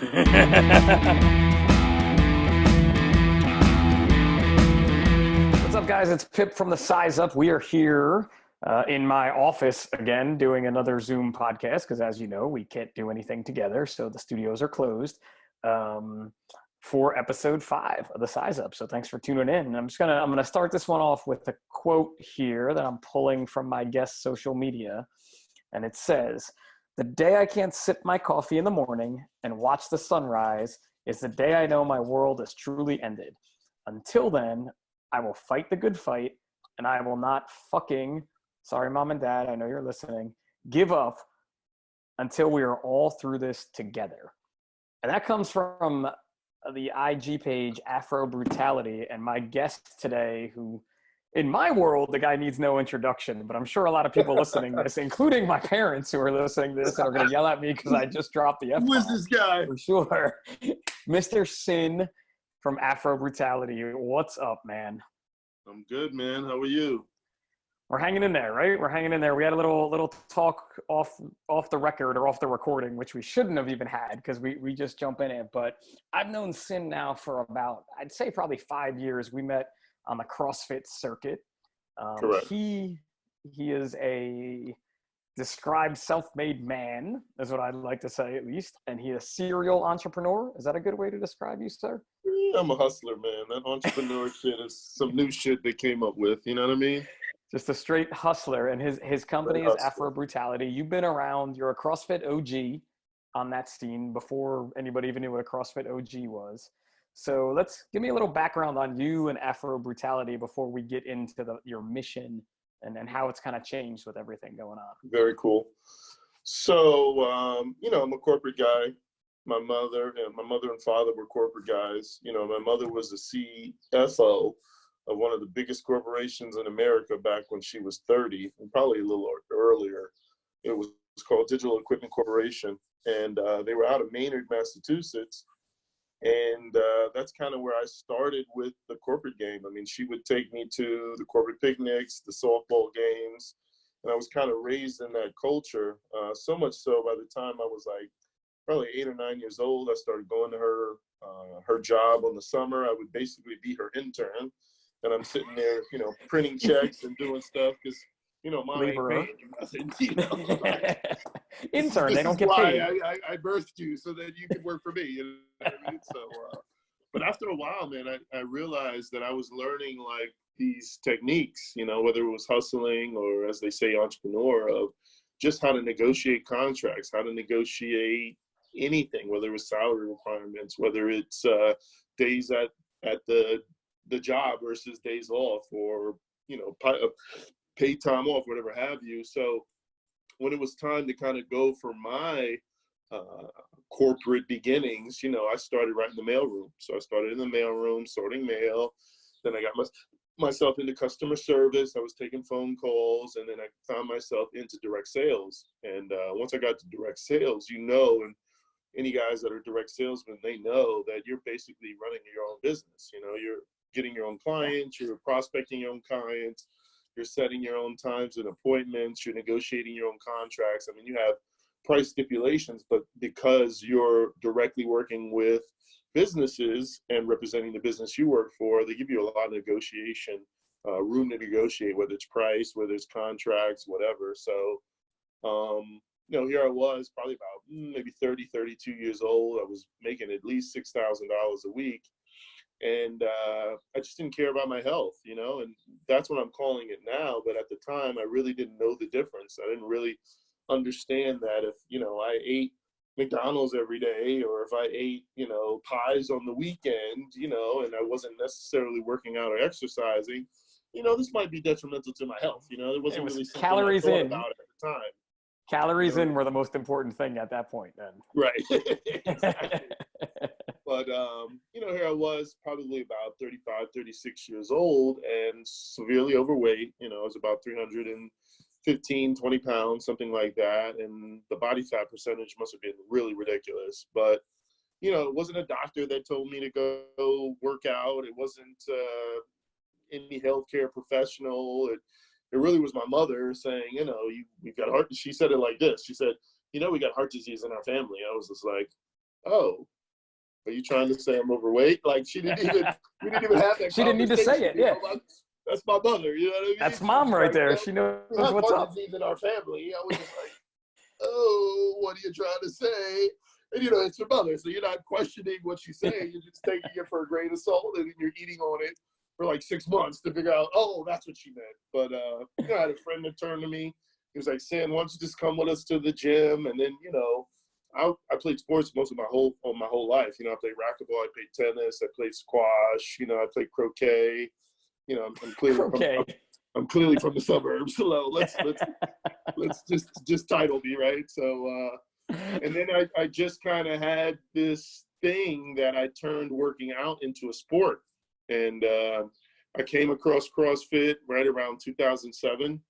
What's up, guys? It's Pip from the Size Up. We are here in my office again doing another Zoom podcast because, as you know, we can't do anything together, so the studios are closed um, for episode 5 of the Size Up. So thanks for tuning in. I'm gonna start this one off with a quote here that I'm pulling from my guest social media, and it says, "The day I can't sip my coffee in the morning and watch the sunrise is the day I know my world is truly ended. Until then, I will fight the good fight, and I will not fucking, sorry, mom and dad, I know you're listening, give up until we are all through this together." And that comes from the IG page Afrobrutality, and my guest today, who, in my world, the guy needs no introduction, but I'm sure a lot of people listening to this, including my parents who are listening to this and are going to yell at me because I just dropped the F-bomb. Who is this guy? For sure. Mr. Sin from Afrobrutality. What's up, man? I'm good, man. How are you? We're hanging in there, right? We're hanging in there. We had a little talk off the record or off the recording, which we shouldn't have even had because we just jump in it. But I've known Sin now for about, I'd say probably 5 years. We met on the CrossFit circuit. Correct. He is a described self-made man, is what I'd like to say at least. And he's a serial entrepreneur. Is that a good way to describe you, sir? Yeah, I'm a hustler, man. That entrepreneur shit is some new shit they came up with. You know what I mean? Just a straight hustler. And his company is Afrobrutality. You've been around. You're a CrossFit OG on that scene before anybody even knew what a CrossFit OG was. So give me a little background on you and Afrobrutality before we get into your mission and how it's kind of changed with everything going on. Very cool. So, I'm a corporate guy. My mother and father were corporate guys. You know, my mother was the CFO of one of the biggest corporations in America back when she was 30, and probably a little earlier. It was called Digital Equipment Corporation, and they were out of Maynard, Massachusetts. And that's kind of where I started with the corporate game. I mean, she would take me to the corporate picnics, the softball games, and I was kind of raised in that culture. So much so, by the time I was like probably 8 or 9 years old, I started going to her job on the summer. I would basically be her intern, and I'm sitting there, printing checks and doing stuff because, mom ain't paying you nothing, Intern, they don't get why paid. I birthed you so that you could work for me. You know what I mean? So, but after a while, man, I realized that I was learning like these techniques, whether it was hustling or, as they say, entrepreneur, of just how to negotiate contracts, how to negotiate anything, whether it was salary requirements, whether it's days at the job versus days off, or paid time off, whatever have you. So when it was time to kind of go for my corporate beginnings, I started right in the mailroom. So I started in the mailroom, sorting mail. Then I got myself into customer service. I was taking phone calls, and then I found myself into direct sales. And once I got to direct sales, and any guys that are direct salesmen, they know that you're basically running your own business. You're getting your own clients, you're prospecting your own clients, you're setting your own times and appointments, you're negotiating your own contracts. I mean, you have price stipulations, but because you're directly working with businesses and representing the business you work for, they give you a lot of negotiation, room to negotiate, whether it's price, whether it's contracts, whatever. So, here I was probably about maybe 30, 32 years old. I was making at least $6,000 a week. And I just didn't care about my health, and that's what I'm calling it now. But at the time, I really didn't know the difference. I didn't really understand that if, I ate McDonald's every day, or if I ate, pies on the weekend, and I wasn't necessarily working out or exercising, this might be detrimental to my health. It wasn't really something calories I thought in about at the time. Calories in were the most important thing at that point then. Right. Exactly. But, here I was probably about 35, 36 years old and severely overweight. I was about 315, 20 pounds, something like that. And the body fat percentage must have been really ridiculous. But, it wasn't a doctor that told me to go work out. It wasn't any healthcare professional. It really was my mother saying, we've got heart. She said it like this. She said, we got heart disease in our family. I was just like, oh, are you trying to say I'm overweight? Like we didn't even have that She didn't need to say it, yeah. That's my mother, you know what I mean? That's mom right there. She knows what's up. In our family, I was just like, oh, what are you trying to say? And, it's your mother, so you're not questioning what she's saying. You're just taking it for a grain of salt, and you're eating on it for like 6 months to figure out, oh, that's what she meant. But, I had a friend that turned to me. He was like, Sam, why don't you just come with us to the gym? And then, I played sports most of my whole life. I played racquetball, I played tennis, I played squash, I played croquet. I'm clearly from the suburbs. So let's just title me, right? So and then I just kind of had this thing that I turned working out into a sport, and I came across CrossFit right around 2007,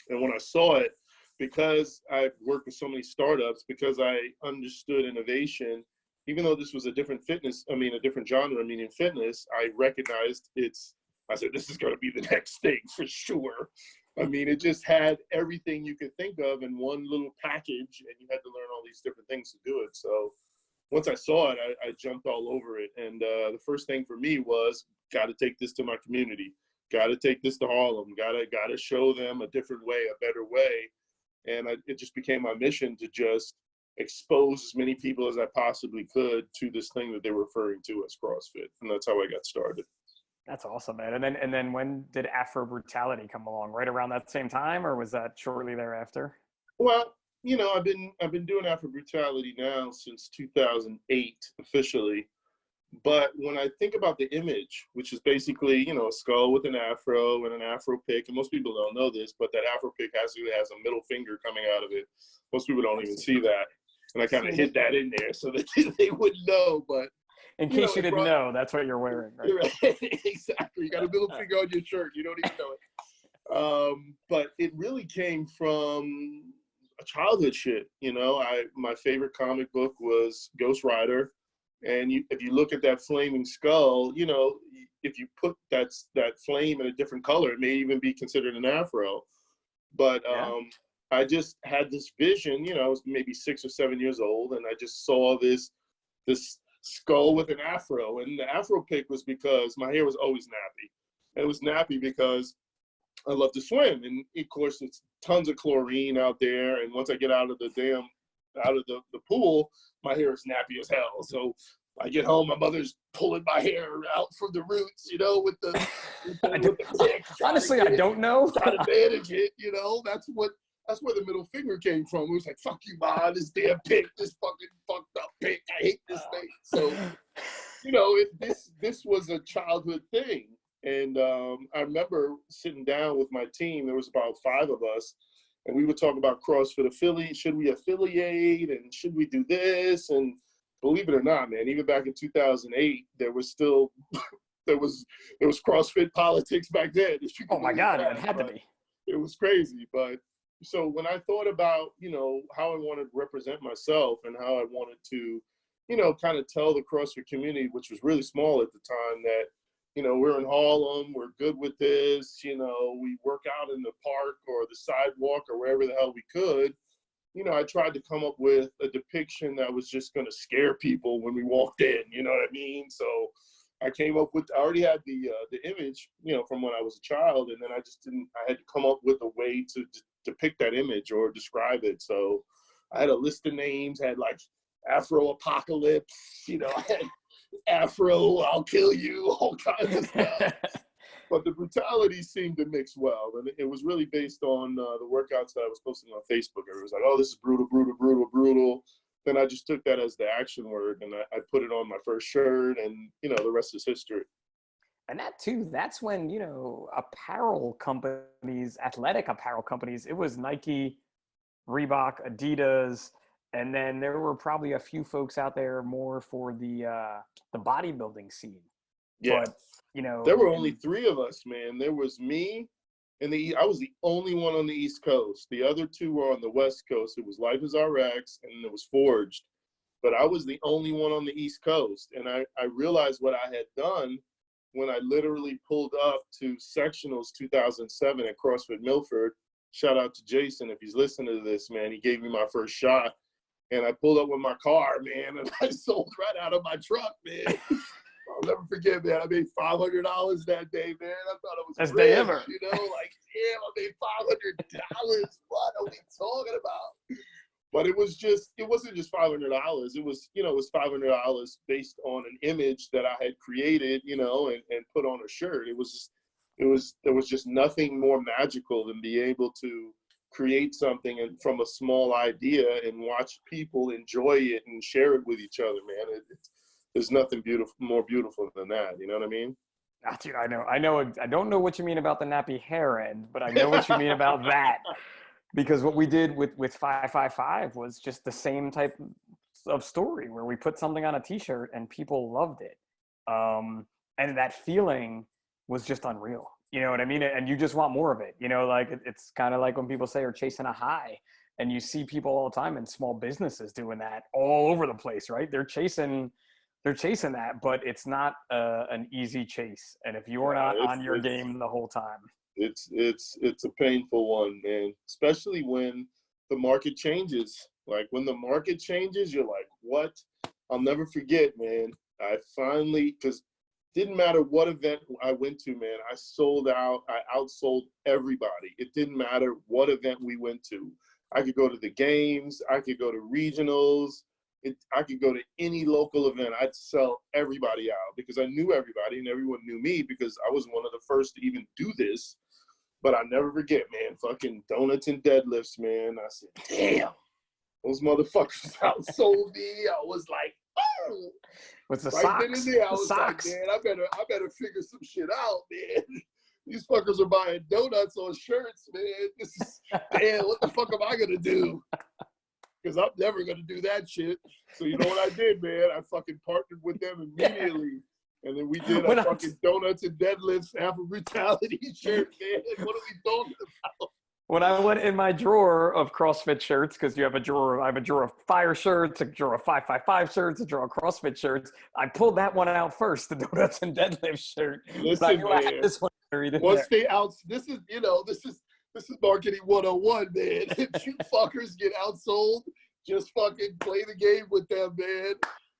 and when I saw it, because I worked with so many startups, because I understood innovation, even though this was a different genre, meaning fitness, I recognized I said, this is going to be the next thing for sure. It just had everything you could think of in one little package, and you had to learn all these different things to do it. So once I saw it, I jumped all over it. And the first thing for me was, got to take this to my community. Got to take this to Harlem. Got to show them a different way, a better way. And it just became my mission to just expose as many people as I possibly could to this thing that they were referring to as CrossFit. And that's how I got started. That's awesome, man. And then when did Afrobrutality come along? Right around that same time, or was that shortly thereafter? Well, I've been doing Afrobrutality now since 2008 officially. But when I think about the image, which is basically, a skull with an afro and an afro pick, and most people don't know this, but that afro pick has a middle finger coming out of it. Most people don't even see that. And I kind of hid that in there so that they wouldn't know. But in case you didn't know, that's what you're wearing, right? Right. Exactly. You got a middle finger on your shirt. You don't even know it. But it really came from a childhood shit. My favorite comic book was Ghost Rider. And if you look at that flaming skull, if you put that flame in a different color, it may even be considered an afro. But I just had this vision, I was maybe 6 or 7 years old, and I just saw this skull with an afro. And the afro pick was because my hair was always nappy. It was nappy because I love to swim. And of course, it's tons of chlorine out there. And once I get out of the pool, my hair is nappy as hell. So I get home, my mother's pulling my hair out from the roots, with the pick. Honestly, I don't know. Trying to manage it, that's where the middle finger came from. It was like, fuck you, Mom, this damn pick, this fucking fucked up pick. I hate this thing. So, this was a childhood thing. And I remember sitting down with my team. There was about 5 of us. And we would talk about CrossFit affiliate. Should we affiliate? And should we do this? And believe it or not, man, even back in 2008, there was still, there was CrossFit politics back then. Oh my God, it had to be. It was crazy. But so when I thought about, how I wanted to represent myself and how I wanted to, kind of tell the CrossFit community, which was really small at the time, that, we're in Harlem, we're good with this, we work out in the park or the sidewalk or wherever the hell we could. I tried to come up with a depiction that was just going to scare people when we walked in, you know what I mean? So I came up with, I already had the image, from when I was a child, and then I had to come up with a way to depict that image or describe it. So I had a list of names, had like Afro Apocalypse, I had Afro, I'll kill you, all kinds of stuff. But the brutality seemed to mix well. And it was really based on the workouts that I was posting on Facebook. It was like, oh, this is brutal, brutal, brutal, brutal. Then I just took that as the action word, and I put it on my first shirt, and, the rest is history. And that too, that's when, apparel companies, athletic apparel companies, it was Nike, Reebok, Adidas, and then there were probably a few folks out there more for the bodybuilding scene. Yeah. But, there were only 3 of us, man. There was me, and I was the only one on the East Coast. The other 2 were on the West Coast. It was Life is RX, and it was Forged. But I was the only one on the East Coast. And I realized what I had done when I literally pulled up to sectionals 2007 at CrossFit Milford. Shout out to Jason if he's listening to this, man. He gave me my first shot. And I pulled up with my car, man, and I sold right out of my truck, man. I'll never forget, man. I made $500 that day, man. I thought it was Best rich, day ever. you know, like, damn, I made $500. What are we talking about? But it wasn't just $500. It was, you know, it was $500 based on an image that I had created, you know, and put on a shirt. There was just nothing more magical than be able to create something and from a small idea and watch people enjoy it and share it with each other, man. There's nothing more beautiful than that. You know what I mean? Ah, dude, I know. I don't know what you mean about the nappy hair end, but I know what you mean about that. Because what we did with 555 was just the same type of story where we put something on a t-shirt and people loved it. And that feeling was just unreal. You know what I mean? And you just want more of it. You know, like it's kind of like when people say are chasing a high, and you see people all the time in small businesses doing that all over the place, right? They're chasing that, but it's not an easy chase. And if you're not on your game the whole time, it's a painful one, man. Especially when the market changes. Like when the market changes, you're like, what? I'll never forget, man. I finally, because didn't matter what event I went to, man, I sold out. I outsold everybody. It didn't matter what event we went to. I could go to the games. I could go to regionals. I could go to any local event. I'd sell everybody out because I knew everybody and everyone knew me because I was one of the first to even do this. But I never forget, man, fucking donuts and deadlifts, man. I said, damn, those motherfuckers outsold me. I was like, oh. What's the right socks? then and there, I the was socks. like, man, I better figure some shit out, man. These fuckers are buying donuts on shirts, man. This is, damn, what the fuck am I gonna do? Because I'm never gonna do that shit. So you know what I did, man? I fucking partnered with them immediately. And then we did a fucking donuts and deadlifts Afrobrutality shirt, man. What are we talking about? When I went in my drawer of CrossFit shirts, because I have a drawer of fire shirts, a drawer of 555 shirts, a drawer of CrossFit shirts, I pulled that one out first, the donuts and deadlift shirt. Listen, man. This one once they out, this is marketing 101, man. If you fuckers get outsold, just fucking play the game with them, man.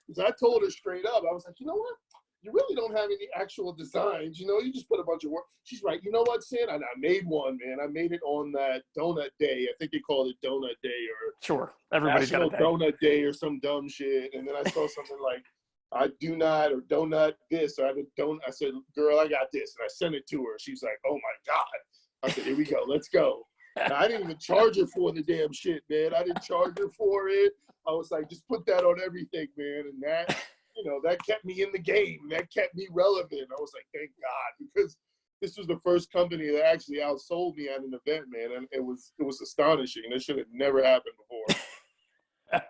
Because I told her straight up, I was like, you know what? You really don't have any actual designs, you know, you just put a bunch of work. She's right, you know what, Sin? I made one, man. I made it on that donut day. I think they called it donut day or sure, everybody's National got a day. Donut Day or some dumb shit. And then I saw something like, I do not or donut this. Or I said, girl, I got this. And I sent it to her. She's like, oh my God. I said, here we go. Let's go. Now, I didn't even charge her for the damn shit, man. I didn't charge her for it. I was like, just put that on everything, man. And that, you know, that kept me in the game. That kept me relevant. I was like, thank God, because this was the first company that actually outsold me at an event, man. And it was astonishing. That should have never happened before.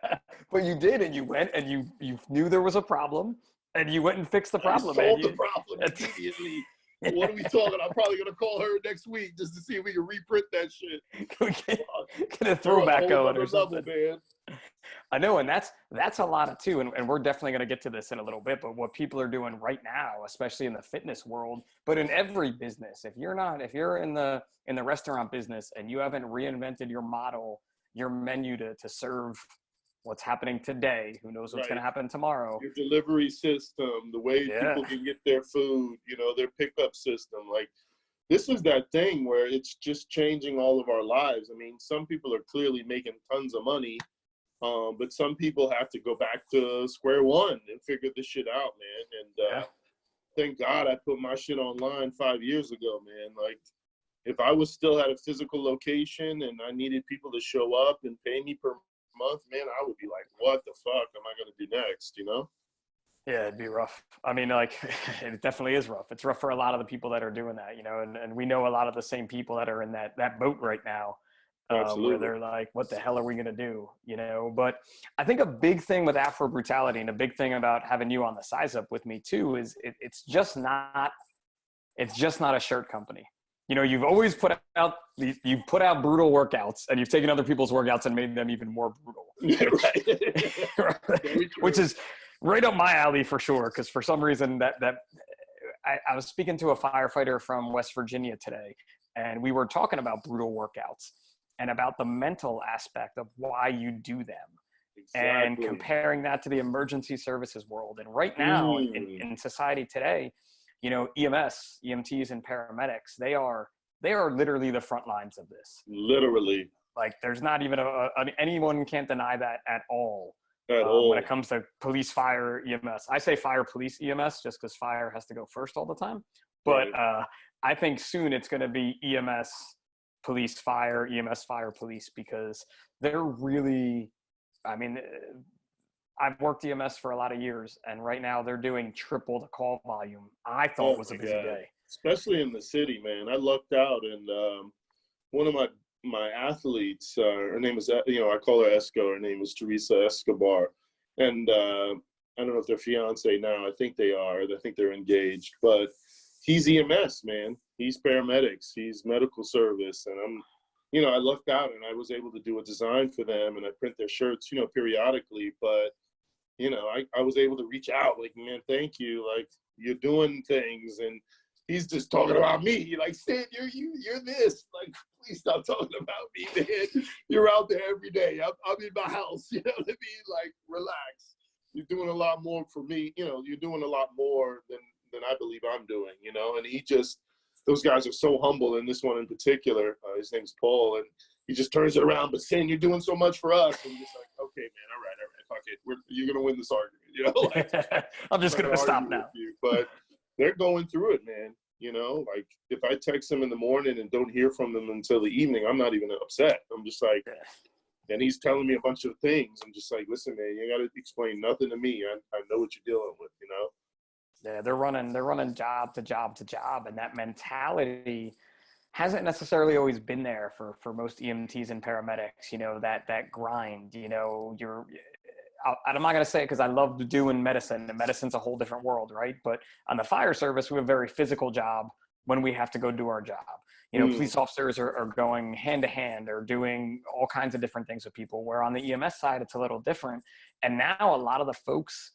But you did, and you went, and you knew there was a problem, and you went and fixed the problem. I solved the problem immediately. What are we talking? I'm probably gonna call her next week just to see if we can reprint that shit. Get a throwback going or something. Level, man. I know, and that's a lot of too, and we're definitely going to get to this in a little bit. But what people are doing right now, especially in the fitness world, but in every business, if you're in the restaurant business and you haven't reinvented your model, your menu to serve what's happening today, who knows what's going to happen tomorrow? Your delivery system, the way people can get their food, you know, their pickup system, like. This is that thing where it's just changing all of our lives. I mean, some people are clearly making tons of money, but some people have to go back to square one and figure this shit out, man. And thank God I put my shit online 5 years ago, man. Like, if I was still at a physical location and I needed people to show up and pay me per month, man, I would be like, what the fuck am I going to do next, you know? Yeah, it'd be rough. I mean, like, it definitely is rough. It's rough for a lot of the people that are doing that, you know, and we know a lot of the same people that are in that boat right now, where they're like, what the hell are we going to do? You know, but I think a big thing with Afrobrutality and a big thing about having you on the Size Up with me too, is it's just not a shirt company. You know, you've always put out brutal workouts, and you've taken other people's workouts and made them even more brutal, which is right up my alley for sure. Because for some reason I was speaking to a firefighter from West Virginia today, and we were talking about brutal workouts and about the mental aspect of why you do them. and Exactly. comparing that to the emergency services world. And right now Mm. in society today, you know, EMS, EMTs and paramedics, they are literally the front lines of this. Literally. Like there's not even anyone can't deny that at all. At When it all. comes to police, fire, EMS, I say fire, police, EMS, just because fire has to go first all the time. But Right. I think soon it's going to be EMS, police, fire, EMS, fire, police, because they're really, I mean, I've worked EMS for a lot of years, and right now they're doing triple the call volume. I thought Oh was a my busy God. day. Especially in the city, man. I lucked out, and one of my athletes, her name is, I call her Esco. Her name is Teresa Escobar, and I don't know if they're fiance now. I think they are. I think they're engaged. But he's EMS, man. He's paramedics. He's medical service, and I lucked out, and I was able to do a design for them, and I print their shirts, periodically. But I was able to reach out, like, man, thank you, like you're doing things, and he's just talking about me, like, Sid, you're this, like, please stop talking about me, man. You're out there every day. I'm in my house, you know what I mean? Like, relax. You're doing a lot more for me. You're doing a lot more than I believe I'm doing. And those guys are so humble. And this one in particular, his name's Paul, and he just turns it around. But saying you're doing so much for us, and just like, okay, man, all right, fuck it. You're gonna win this argument, Like, I'm just gonna stop now. But they're going through it, man. Like if I text them in the morning and don't hear from them until the evening, I'm not even upset. I'm just like, and he's telling me a bunch of things. I'm just like, listen, man, you got to explain nothing to me. I know what you're dealing with, Yeah, they're running job to job to job, and that mentality hasn't necessarily always been there for most EMTs and paramedics. That grind. I'm not going to say it because I love doing medicine, and medicine's a whole different world, right? But on the fire service, we have a very physical job when we have to go do our job. Police officers are going hand to hand or doing all kinds of different things with people, where on the EMS side, it's a little different. And now a lot of the folks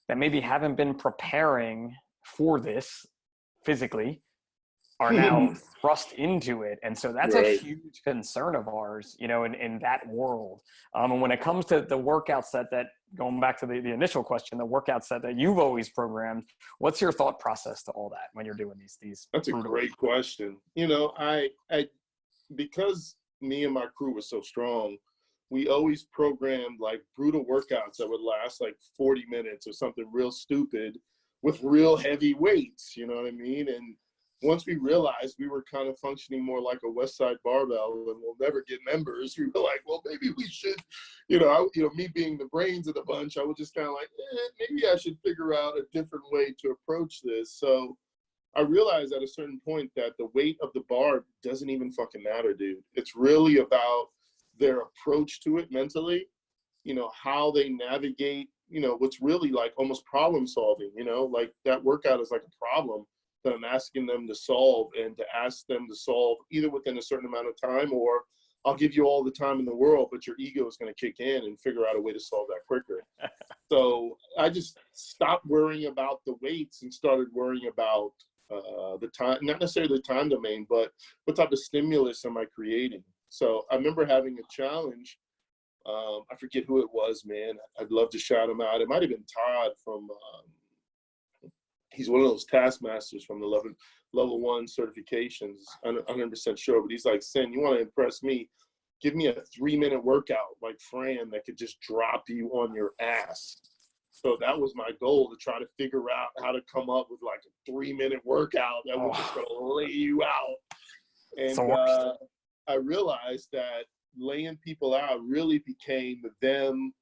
that maybe haven't been preparing for this physically are now thrust into it. And so that's a Right. huge concern of ours, in that world. And when it comes to the workout set that, going back to the initial question, the workout set that you've always programmed, what's your thought process to all that when you're doing these? That's a great question. I because me and my crew were so strong, we always programmed like brutal workouts that would last like 40 minutes or something real stupid with real heavy weights, you know what I mean? And once we realized we were kind of functioning more like a West Side Barbell and we'll never get members, we were like, well, maybe we should, me being the brains of the bunch, I was just kind of like, maybe I should figure out a different way to approach this. So I realized at a certain point that the weight of the bar doesn't even fucking matter, dude. It's really about their approach to it mentally, how they navigate, what's really like almost problem solving, like that workout is like a problem that I'm asking them to solve, and to ask them to solve either within a certain amount of time, or I'll give you all the time in the world, but your ego is going to kick in and figure out a way to solve that quicker. So I just stopped worrying about the weights and started worrying about the time, not necessarily the time domain, but what type of stimulus am I creating? So I remember having a challenge. I forget who it was, man. I'd love to shout him out. It might have been Todd from, he's one of those taskmasters from the level 1 certifications. I'm 100% sure, but he's like, Sen, you want to impress me? Give me a 3-minute workout like Fran that could just drop you on your ass. So that was my goal, to try to figure out how to come up with like a 3-minute workout that was just going to lay you out. And I realized that laying people out really became them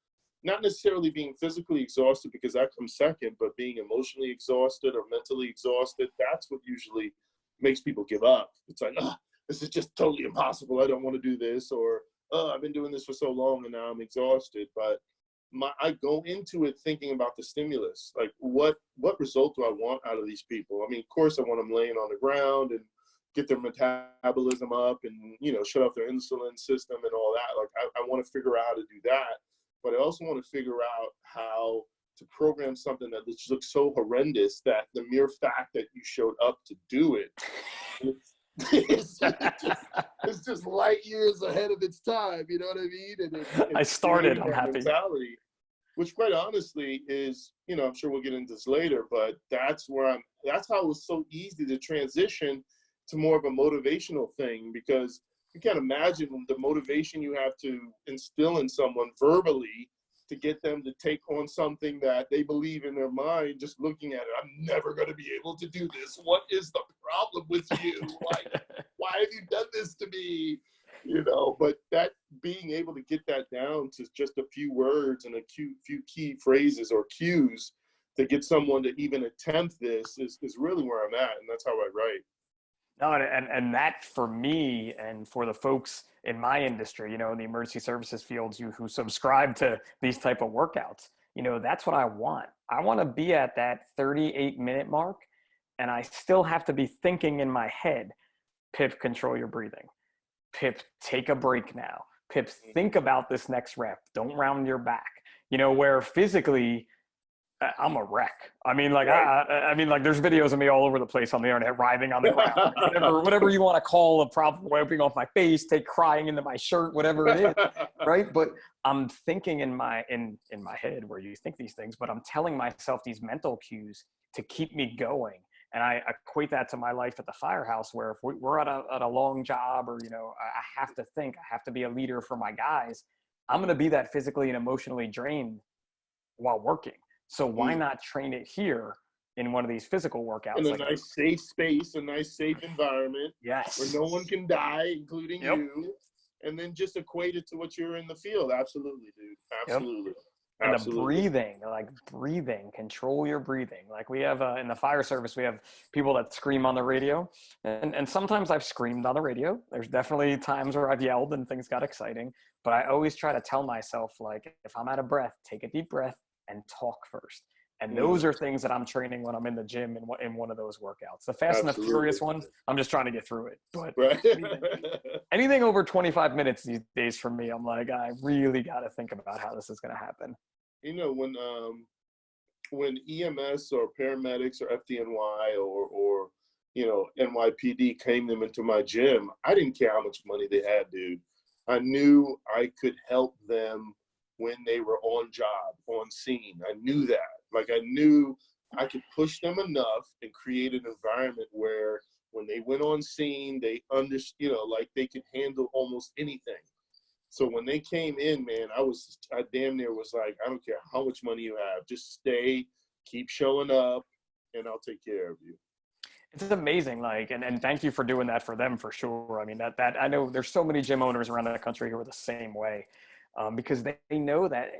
not necessarily being physically exhausted, because that comes second, but being emotionally exhausted or mentally exhausted. That's what usually makes people give up. It's like, this is just totally impossible. I don't want to do this. Or, I've been doing this for so long and now I'm exhausted. But I go into it thinking about the stimulus. Like, what result do I want out of these people? I mean, of course, I want them laying on the ground and get their metabolism up and, shut off their insulin system and all that. Like, I want to figure out how to do that. But I also want to figure out how to program something that just looks so horrendous that the mere fact that you showed up to do it, it's just light years ahead of its time. You know what I mean? And I started. I'm that happy. mentality, which quite honestly is, you know, I'm sure we'll get into this later, but that's how it was so easy to transition to more of a motivational thing, because you can't imagine the motivation you have to instill in someone verbally to get them to take on something that they believe in their mind, just looking at it. I'm never going to be able to do this. What is the problem with you? Like, why have you done this to me? You know, but that being able to get that down to just a few words and a few key phrases or cues to get someone to even attempt this is really where I'm at. And that's how I write. No, and that for me and for the folks in my industry, you know, in the emergency services fields, who subscribe to these type of workouts, you know, that's what I want. I want to be at that 38-minute mark, and I still have to be thinking in my head, Pip, control your breathing. Pip, take a break now. Pip, think about this next rep. Don't round your back. You know, where physically I'm a wreck. I mean, like, right. I mean, like, there's videos of me all over the place on the internet, writhing on the ground, whatever you want to call a problem, wiping off my face, crying into my shirt, whatever it is, right? But I'm thinking in my head, where you think these things, but I'm telling myself these mental cues to keep me going. And I equate that to my life at the firehouse, where if we're at a long job, or, you know, I have to think, I have to be a leader for my guys, I'm going to be that physically and emotionally drained while working. So why not train it here in one of these physical workouts? In a nice safe space, a nice safe environment. Yes. Where no one can die, including you. And then just equate it to what you're in the field. Absolutely, dude. Absolutely. Yep. And the breathing, control your breathing. Like we have in the fire service, we have people that scream on the radio. And sometimes I've screamed on the radio. There's definitely times where I've yelled and things got exciting. But I always try to tell myself, like, if I'm out of breath, take a deep breath and talk first. And those are things that I'm training when I'm in the gym in one of those workouts. The Fast and the Furious one, I'm just trying to get through it. But anything over 25 minutes these days for me, I'm like, I really got to think about how this is going to happen. You know, when EMS or paramedics or FDNY or you know, NYPD came them into my gym, I didn't care how much money they had, dude. I knew I could help them when they were on job, on scene. I knew that. Like, I knew I could push them enough and create an environment where when they went on scene, they you know, like, they could handle almost anything. So when they came in, man, I damn near was like, I don't care how much money you have, just stay, keep showing up, and I'll take care of you. It's amazing, like, and thank you for doing that for them, for sure. I mean, that I know there's so many gym owners around the country who are the same way. Because they know that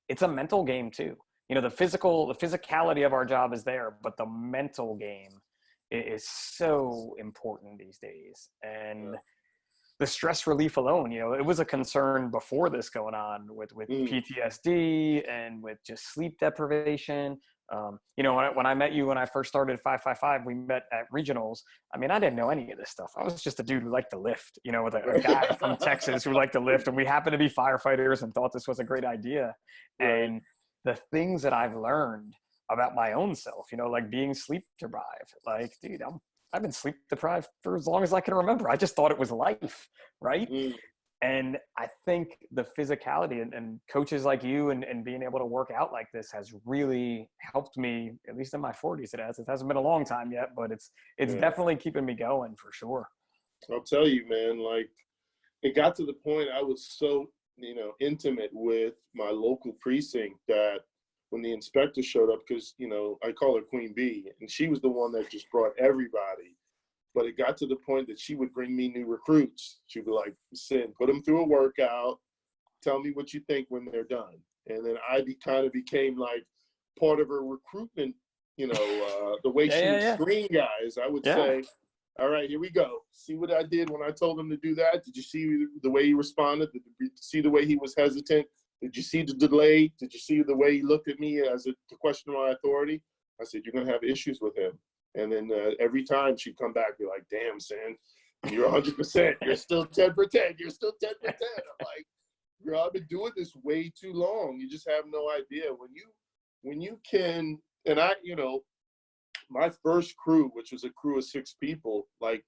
it's a mental game too. You know, the physicality of our job is there, but the mental game is so important these days. And the stress relief alone, you know, it was a concern before this going on with PTSD and with just sleep deprivation. You know, when I met you, when I first started 555, we met at regionals. I mean, I didn't know any of this stuff. I was just a dude who liked to lift, you know, with a guy from Texas who liked to lift, and we happened to be firefighters and thought this was a great idea. Right. And the things that I've learned about my own self, you know, like being sleep deprived, like, dude, I've been sleep deprived for as long as I can remember. I just thought it was life, right? And I think the physicality and coaches like you and being able to work out like this has really helped me, at least in my 40s. It hasn't been a long time yet, but it's definitely keeping me going for sure. I'll tell you, man, like, it got to the point I was so, you know, intimate with my local precinct that when the inspector showed up, because, you know, I call her Queen Bee, and she was the one that just brought everybody. But it got to the point that she would bring me new recruits. She'd be like, Sin, put them through a workout. Tell me what you think when they're done. And then I kind of became like part of her recruitment, you know, the way she would screen guys. I would say, all right, here we go. See what I did when I told him to do that? Did you see the way he responded? Did you see the way he was hesitant? Did you see the delay? Did you see the way he looked at me as to question my authority? I said, you're going to have issues with him. And then every time she'd come back, be like, damn, Sin, you're 100%. You're still 10 for 10. You're still 10 for 10. I'm like, girl, I've been doing this way too long. You just have no idea. When you can, and I, you know, my first crew, which was a crew of 6 people, like,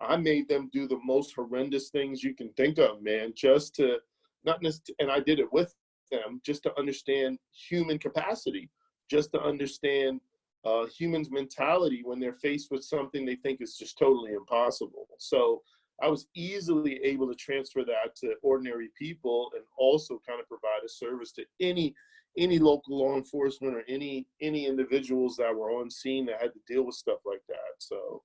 I made them do the most horrendous things you can think of, man, just to and I did it with them, just to understand human capacity, just to understand humans' mentality when they're faced with something they think is just totally impossible. So I was easily able to transfer that to ordinary people, and also kind of provide a service to any local law enforcement or any individuals that were on scene that had to deal with stuff like that. So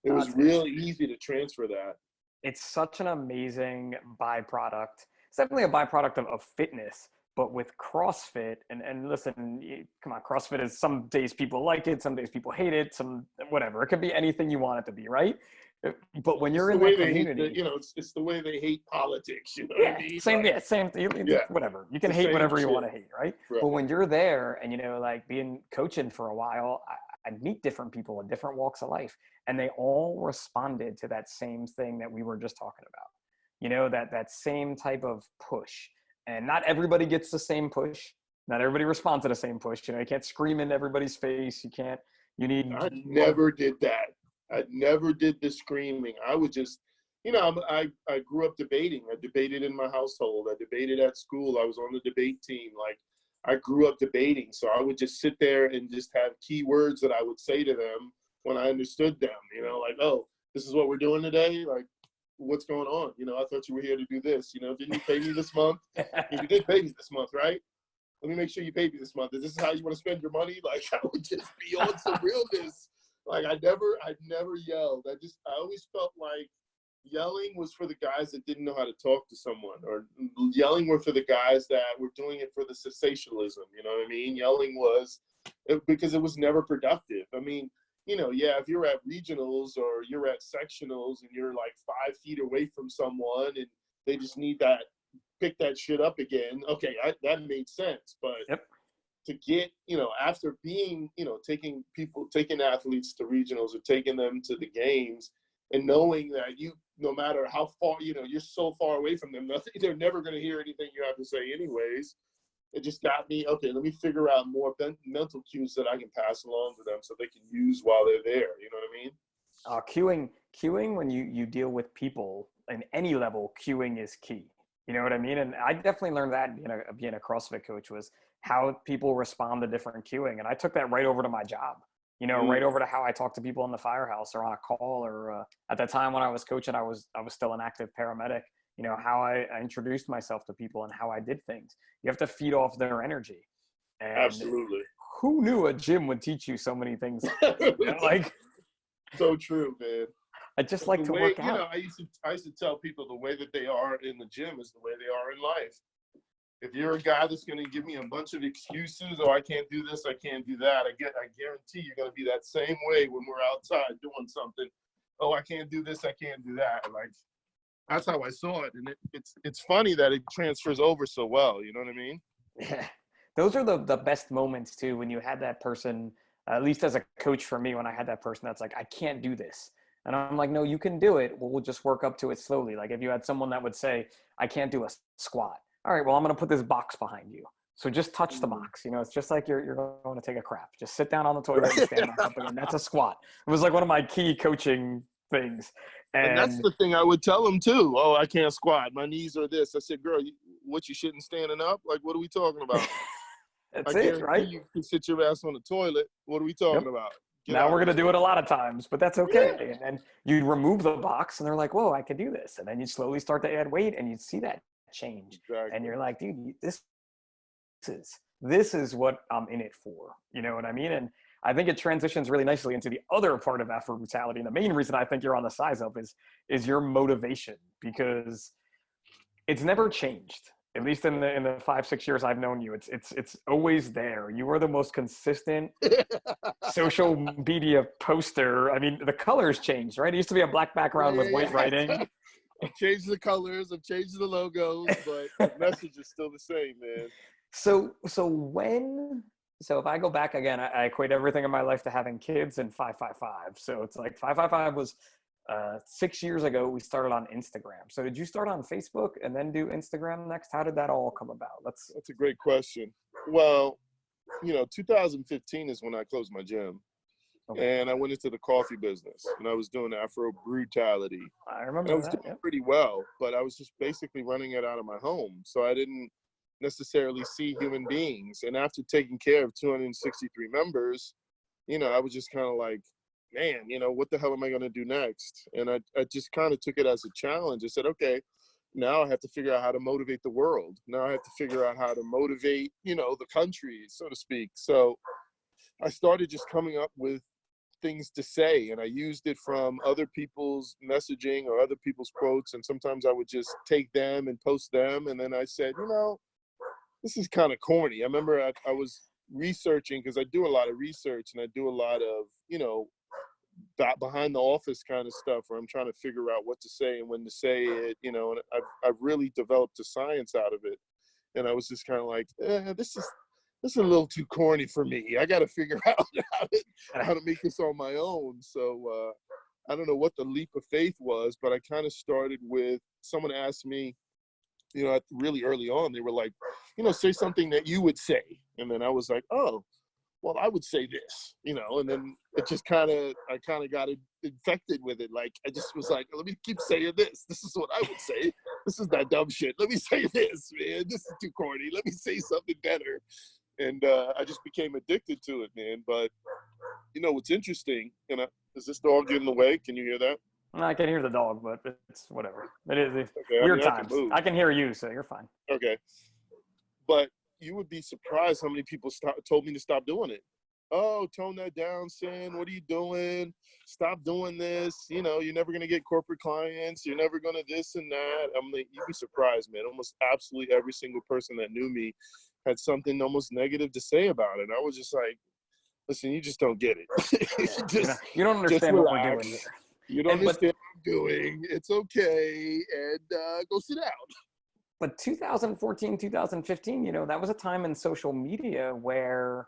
it was really easy to transfer that. It's such an amazing byproduct. It's definitely a byproduct of fitness, but with CrossFit, and listen, come on, CrossFit is, some days people like it, some days people hate it, some whatever. It could be anything you want it to be, right? But when you're in that community, it's the way they hate politics. You know yeah, what I mean? same thing. Yeah. Whatever. You can hate whatever you want to hate, right? But when you're there and, like being coaching for a while, I meet different people in different walks of life, and they all responded to that same thing that we were just talking about. That same type of push. And not everybody gets the same push. Not everybody responds to the same push. You can't scream in everybody's face. I never did that. I never did the screaming. I would just, I grew up debating. I debated in my household. I debated at school. I was on the debate team. Like, I grew up debating. So I would just sit there and just have key words that I would say to them when I understood them, like, oh, this is what we're doing today. Like, what's going on? I thought you were here to do this. Didn't you pay me this month? You did pay me this month, right? Let me make sure you paid me this month. Is this how you want to spend your money? Like, I would just be on some realness. Like, I never yelled. I always felt like yelling was for the guys that didn't know how to talk to someone, or yelling were for the guys that were doing it for the sensationalism. You know what I mean? Yelling was because it was never productive. I mean, if you're at regionals or you're at sectionals and you're like 5 feet away from someone and they just need that, pick that shit up again. Okay, that made sense. But to get, after being, taking athletes to regionals or taking them to the games, and knowing that no matter how far, you're so far away from them, they're never going to hear anything you have to say anyways. It just got me, okay, let me figure out more mental cues that I can pass along to them so they can use while they're there. You know what I mean? Cueing when you deal with people in any level, cueing is key. You know what I mean? And I definitely learned that being a CrossFit coach, was how people respond to different cueing. And I took that right over to my job, right over to how I talk to people in the firehouse or on a call, or at that time when I was coaching, I was still an active paramedic. How I introduced myself to people and how I did things. You have to feed off their energy. And absolutely. Who knew a gym would teach you so many things? Like, so true, man. I just like to work out. I used to tell people the way that they are in the gym is the way they are in life. If you're a guy that's going to give me a bunch of excuses, I can't do this, I can't do that, I guarantee you're going to be that same way when we're outside doing something. Oh, I can't do this, I can't do that. Like, that's how I saw it. And it's funny that it transfers over so well. You know what I mean? Yeah. Those are the best moments too, when you had that person, at least as a coach for me, when I had that person that's like, I can't do this. And I'm like, no, you can do it. We'll just work up to it slowly. Like, if you had someone that would say, I can't do a squat. All right, well, I'm going to put this box behind you. So just touch the box. It's just like you're going to take a crap. Just sit down on the toilet and stand back up again. That's a squat. It was like one of my key coaching things. And that's the thing I would tell them too. Oh, I can't squat. My knees are this. I said, girl, you shitting standing up? Like, what are we talking about? That's it, right? You can sit your ass on the toilet. What are we talking about? Now we're going to do it a lot of times, but that's okay. Yeah. And then you remove the box and they're like, whoa, I can do this. And then you slowly start to add weight and you see that change. Exactly. And you're like, dude, this is what I'm in it for. You know what I mean? And I think it transitions really nicely into the other part of Afrobrutality. And the main reason I think you're on the Size Up is your motivation, because it's never changed. At least in the 5-6 years I've known you, it's always there. You are the most consistent social media poster. I mean, the colors changed, right? It used to be a black background with white writing. I've changed the colors, I've changed the logos, but the message is still the same, man. So if I go back again, I equate everything in my life to having kids and 555. So it's like 555 was 6 years ago. We started on Instagram. So did you start on Facebook and then do Instagram next? How did that all come about? That's a great question. Well, 2015 is when I closed my gym. Okay. and I went into the coffee business, and I was doing Afrobrutality. I And I remember was that. doing Yep. pretty well, but I was just basically running it out of my home. So I didn't necessarily see human beings. And after taking care of 263 members, I was just kind of like, man, what the hell am I going to do next? And I just kind of took it as a challenge. I said, okay, now I have to figure out how to motivate the world. Now I have to figure out how to motivate, the country, so to speak. So I started just coming up with things to say, and I used it from other people's messaging or other people's quotes, and sometimes I would just take them and post them, and then I said, this is kind of corny. I remember I was researching, because I do a lot of research and I do a lot of behind the office kind of stuff, where I'm trying to figure out what to say and when to say it, and I've really developed a science out of it. And I was just kind of like, this is a little too corny for me. I got to figure out how to make this on my own. So I don't know what the leap of faith was, but I kind of started with, someone asked me, really early on, they were like, say something that you would say. And then I was like, oh, well, I would say this, and then it just I kind of got infected with it. Like, I just was like, let me keep saying this. This is what I would say. This is that dumb shit. Let me say this, man. This is too corny. Let me say something better. And I just became addicted to it, man. But, what's interesting, is this dog in the way? Can you hear that? I can hear the dog, but it's whatever. It is Okay, weird I can times. move. I can hear you, so you're fine. Okay. But you would be surprised how many people told me to stop doing it. Oh, tone that down, Sin. What are you doing? Stop doing this. You're never going to get corporate clients. You're never going to this and that. I'm like, you'd be surprised, man. Almost absolutely every single person that knew me had something almost negative to say about it. I was just like, listen, you just don't get it. You don't understand what we're doing here. You don't understand what I'm doing. It's okay. And go sit down. But 2014, 2015, that was a time in social media where,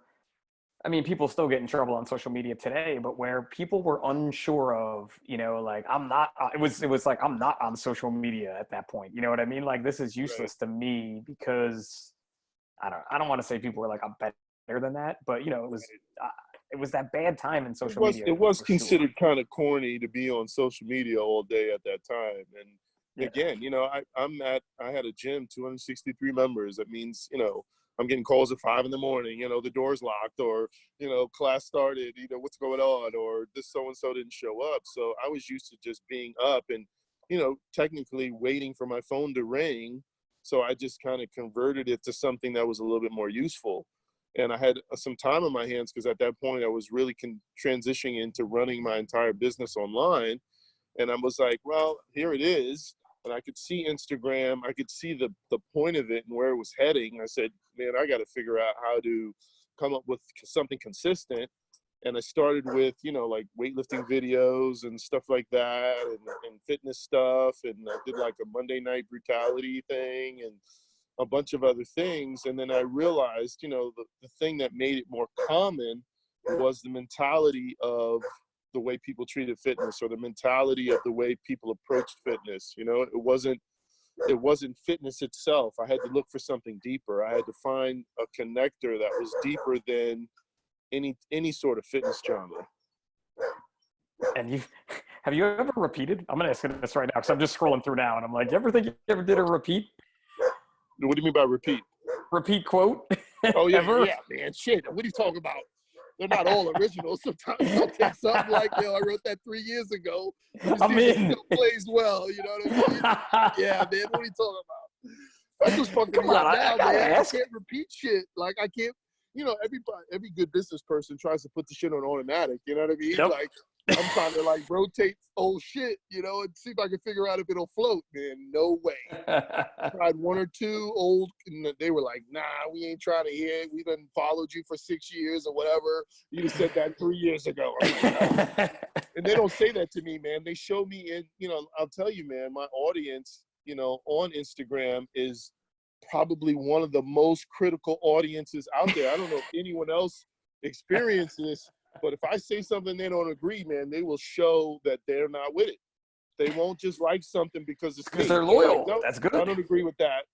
people still get in trouble on social media today, but where people were unsure of, like, I'm not, it was like, I'm not on social media at that point. You know what I mean? Like, this is useless to me, because I don't want to say people were like, I'm better than that, but it was that bad time in social media. It was considered kind of corny to be on social media all day at that time. And again, I had a gym, 263 members. That means, I'm getting calls at 5 a.m, the door's locked, or, class started, what's going on, or this so-and-so didn't show up. So I was used to just being up and, technically waiting for my phone to ring. So I just kind of converted it to something that was a little bit more useful. And I had some time on my hands, because at that point I was really transitioning into running my entire business online. And I was like, well, here it is. And I could see Instagram. I could see the point of it and where it was heading. I said, man, I got to figure out how to come up with something consistent. And I started with, like weightlifting videos and stuff like that, and fitness stuff. And I did like a Monday night brutality thing and a bunch of other things. And then I realized, the thing that made it more common was the mentality of the way people treated fitness, or the mentality of the way people approached fitness. It wasn't fitness itself. I had to look for something deeper. I had to find a connector that was deeper than any sort of fitness genre. And have you ever repeated? I'm going to ask you this right now, because I'm just scrolling through now, and I'm like, you ever think you ever did a repeat? What do you mean by repeat? Repeat quote? Oh, yeah, yeah, man. Shit, what are you talking about? They're not all original. Sometimes I'll take something like, I wrote that 3 years ago. I'm in. It still plays well, you know what I mean? Yeah, man, what are you talking about? That's just fucking me up now, man. I can't repeat shit. Like, I can't, every good business person tries to put the shit on automatic, you know what I mean? Yep. Like, I'm trying to like rotate old shit, and see if I can figure out if it'll float, man. No way. Tried one or two old, and they were like, nah, we ain't trying to hear it. We done followed you for 6 years or whatever. You just said that 3 years ago. I'm like, no. And they don't say that to me, man. They show me in, I'll tell you, man, my audience, on Instagram is probably one of the most critical audiences out there. I don't know if anyone else experienced this, but if I say something they don't agree, man, they will show that they're not with it. They won't just like something because it's me. They're loyal. Like, no, that's good. I don't agree with that.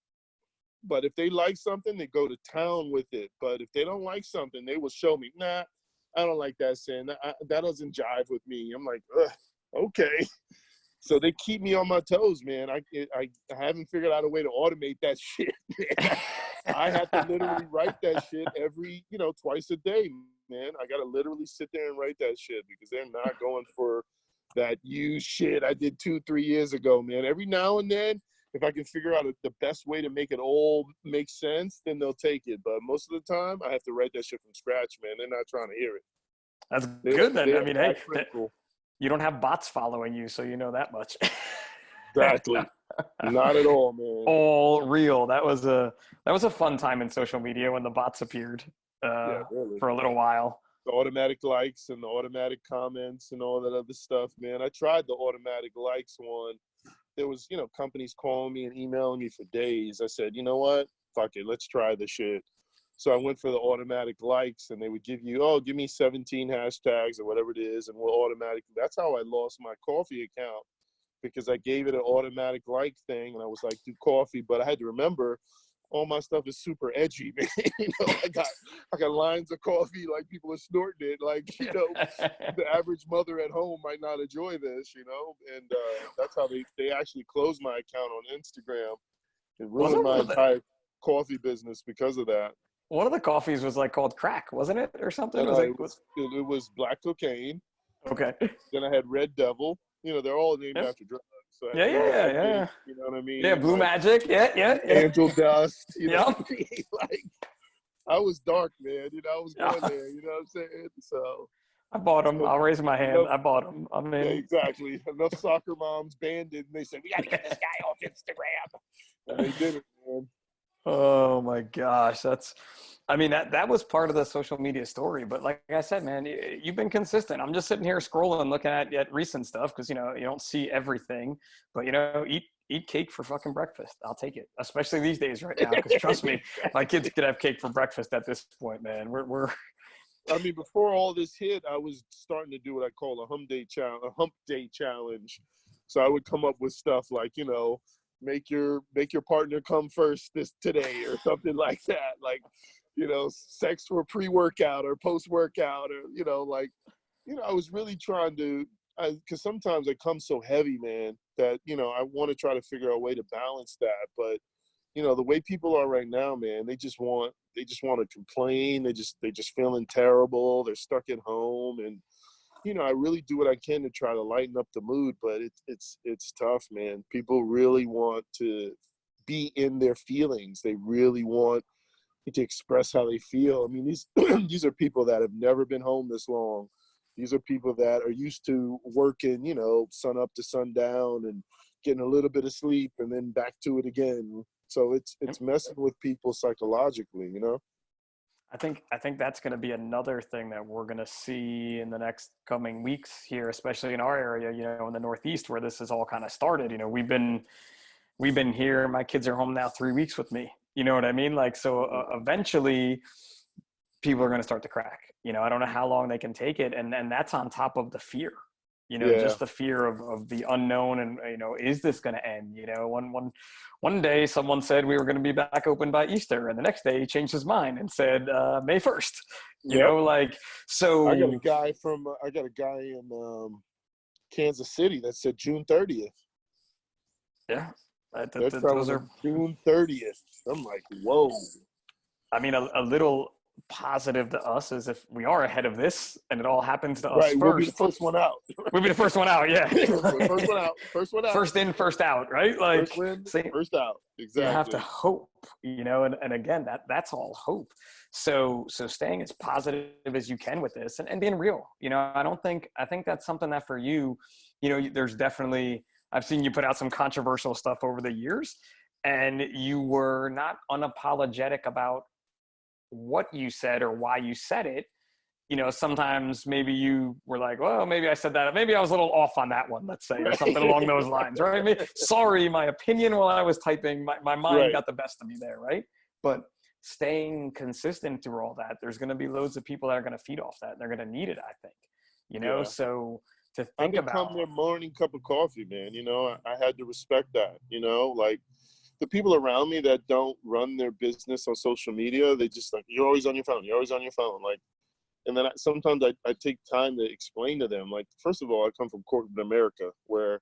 But if they like something, they go to town with it. But if they don't like something, they will show me, nah, I don't like that saying. That doesn't jive with me. I'm like, ugh, okay. So they keep me on my toes, man. I haven't figured out a way to automate that shit, man. I have to literally write that shit every, twice a day, man. I got to literally sit there and write that shit because they're not going for that used shit I did 2-3 years ago, man. Every now and then, if I can figure out the best way to make it all make sense, then they'll take it. But most of the time, I have to write that shit from scratch, man. They're not trying to hear it. That's good then. I mean, hey, critical. You don't have bots following you, so you know that much. Exactly. Not at all, man. All real. That was a fun time in social media when the bots appeared really. for a little while. The automatic likes and the automatic comments and all that other stuff, man. I tried the automatic likes one. There was, companies calling me and emailing me for days. I said, you know what? Fuck it. Let's try the shit. So I went for the automatic likes, and they would give me 17 hashtags or whatever it is, and we'll automatically. That's how I lost my coffee account, because I gave it an automatic like thing, and I was like, do coffee, but I had to remember all my stuff is super edgy, man. I got lines of coffee, like people are snorting it, like, the average mother at home might not enjoy this, and that's how they actually closed my account on Instagram and ruined my entire coffee business because of that. One of the coffees was called crack, wasn't it, or something? No, it was black cocaine. Okay. Then I had Red Devil. They're all named after drugs. So yeah. You know what I mean? Yeah, Blue Magic. Yeah. Angel Dust. Yep. I was dark, man. I was going there. You know what I'm saying? So I bought them. I'll raise my hand. I bought them. I mean, yeah, exactly. Enough soccer moms banned it, and they said, we got to get this guy off Instagram. And they did it, man. Oh my gosh, that was part of the social media story. But like I said, man, you've been consistent. I'm just sitting here scrolling, looking at recent stuff because you don't see everything. But eat cake for fucking breakfast. I'll take it, especially these days right now. Because trust me, my kids could have cake for breakfast at this point, man. We're. I mean, before all this hit, I was starting to do what I call a hump day challenge. So I would come up with stuff like, make your partner come first today or something like that. Like, sex for pre-workout or post-workout or, I was really trying to, because sometimes it comes so heavy, man, that, I want to try to figure out a way to balance that. But, the way people are right now, man, they just want to complain. They just feeling terrible. They're stuck at home. And, I really do what I can to try to lighten up the mood, but it's tough, man. People really want to be in their feelings. They really want to express how they feel. I mean, these are people that have never been home this long. These are people that are used to working, sun up to sundown and getting a little bit of sleep and then back to it again. So it's messing with people psychologically, I think that's going to be another thing that we're going to see in the next coming weeks here, especially in our area, in the Northeast where this has all kind of started. We've been here. My kids are home now 3 weeks with me. You know what I mean? So eventually people are going to start to crack. I don't know how long they can take it. And that's on top of the fear, just the fear of the unknown. And, is this going to end? One day someone said we were going to be back open by Easter, and the next day he changed his mind and said May 1st. So I got a guy in Kansas City that said June 30th. Yeah, those are June 30th. I'm like, whoa. I mean, a little positive to us is if we are ahead of this and it all happens to us first. We'll be the first one out. We'll be the first one out, yeah. First one out. First in, first out, right? First win, first out. Exactly. You have to hope, and again, that's all hope. So staying as positive as you can with this and being real. I think that's something that for you, there's definitely, I've seen you put out some controversial stuff over the years, and you were not unapologetic about what you said or why you said it. Sometimes maybe you were like, well, maybe I said that. Maybe I was a little off on that one, let's say, or something along those lines, right? Sorry, my opinion while I was typing, my mind got the best of me there, right? But staying consistent through all that, there's going to be loads of people that are going to feed off that, and they're going to need it, I think. So to think about. I become their morning cup of coffee, man. I had to respect that, like the people around me that don't run their business on social media, they just like, you're always on your phone. Like, And then sometimes I take time to explain to them, like, first of all, I come from corporate America, where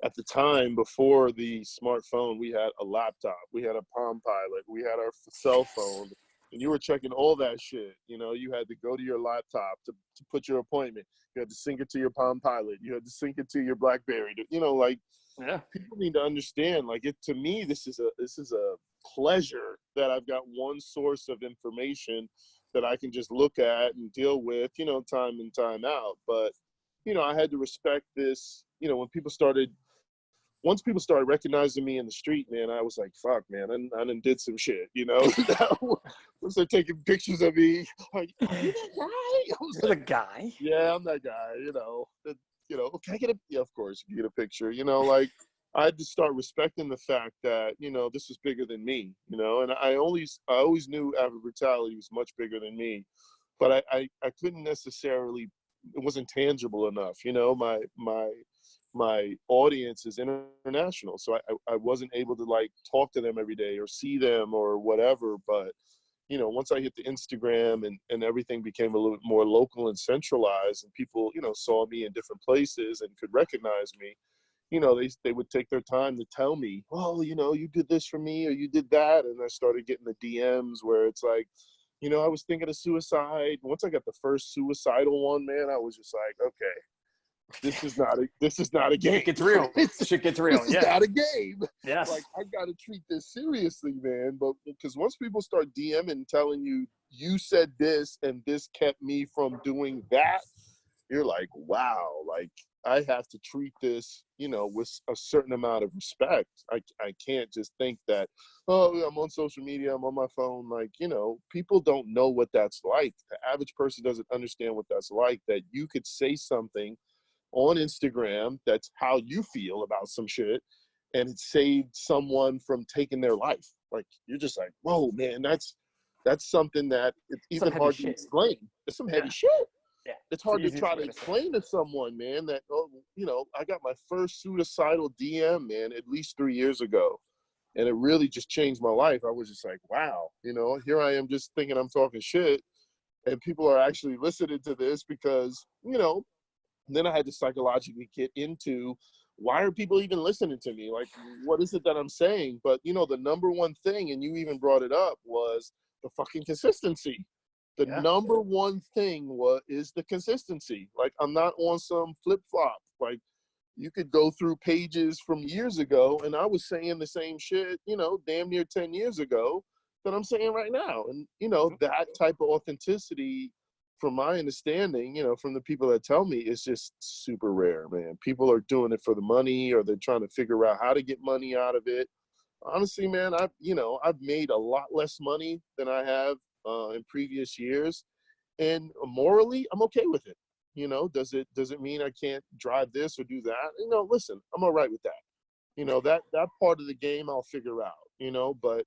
at the time before the smartphone, we had a laptop, we had a Palm Pilot, we had our cell phone, and you were checking all that shit. You know, you had to go to your laptop to put your appointment. You had to sync it to your Palm Pilot. You had to sync it to your BlackBerry. You know, like, yeah, people need to understand, like, to me, this is a pleasure that I've got one source of information that I can just look at and deal with, you know, time in, time out. But, you know, I had to respect this, you know, once people started recognizing me in the street, man, I was like, fuck, man, I done did some shit, you know? Once they're taking pictures of me, like, are you that guy? I was you're like, the guy. yeah, I'm that guy, you know? Can I get yeah, of course, you get a picture, you know, like, I had to start respecting the fact that, you know, this was bigger than me, you know? And I always knew Afrobrutality was much bigger than me, but I couldn't necessarily, it wasn't tangible enough, you know? My audience is international, so I wasn't able to, like, talk to them every day or see them or whatever. But, you know, once I hit the Instagram and everything became a little bit more local and centralized, and people, you know, saw me in different places and could recognize me, you know, they would take their time to tell me, well, you know, you did this for me or you did that. And I started getting the DMs where it's like, you know, I was thinking of suicide. Once I got the first suicidal one, man, I was just like, okay, this is not a game. Shit gets real. Shit gets real. This is Yeah. not a game. Yes. Like, I got to treat this seriously, man. But because once people start DMing telling you said this and this kept me from doing that, you're like, wow, like, I have to treat this, you know, with a certain amount of respect. I can't just think that, oh, I'm on social media, I'm on my phone. Like, you know, people don't know what that's like. The average person doesn't understand what that's like, that you could say something on Instagram that's how you feel about some shit, and it saved someone from taking their life. Like, you're just like, whoa, man, that's something that it's even hard to explain. It's some heavy shit. Yeah. It's hard to try to explain to someone, man, that, oh, you know, I got my first suicidal DM, man, at least 3 years ago. And it really just changed my life. I was just like, wow, you know, here I am just thinking I'm talking shit, and people are actually listening to this because, you know. And then I had to psychologically get into, why are people even listening to me? Like, what is it that I'm saying? But, you know, the number one thing, and you even brought it up, was the fucking consistency. The number one thing is the consistency. Like, I'm not on some flip-flop. Like, you could go through pages from years ago, and I was saying the same shit, you know, damn near 10 years ago that I'm saying right now. And, you know, that type of authenticity, from my understanding, you know, from the people that tell me, it's just super rare, man. People are doing it for the money, or they're trying to figure out how to get money out of it. Honestly, man, I've made a lot less money than I have in previous years, and morally, I'm okay with it. You know, does it mean I can't drive this or do that? You know, listen, I'm all right with that. You know, that part of the game I'll figure out, you know, but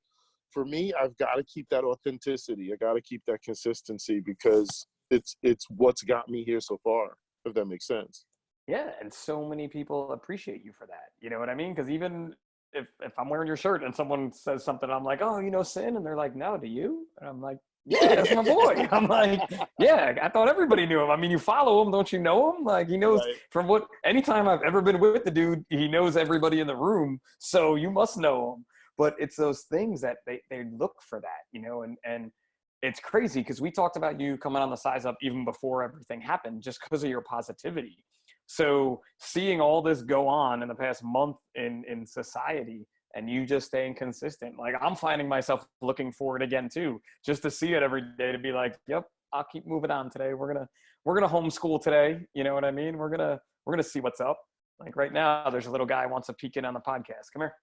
for me, I've got to keep that authenticity. I got to keep that consistency, because it's what's got me here so far, if that makes sense. Yeah, and so many people appreciate you for that. You know what I mean? Because even if I'm wearing your shirt and someone says something, I'm like, oh, you know Sin? And they're like, no, do you? And I'm like, yeah, that's my boy. I'm like, yeah, I thought everybody knew him. I mean, you follow him, don't you know him? Like, he knows from what, anytime I've ever been with the dude, he knows everybody in the room. So you must know him. But it's those things that they look for that, you know, and it's crazy because we talked about you coming on the Size Up even before everything happened, just because of your positivity. So seeing all this go on in the past month in society, and you just staying consistent, like, I'm finding myself looking for it again too, just to see it every day, to be like, yep, I'll keep moving on today. We're gonna homeschool today. You know what I mean? We're gonna see what's up. Like right now, there's a little guy who wants to peek in on the podcast. Come here.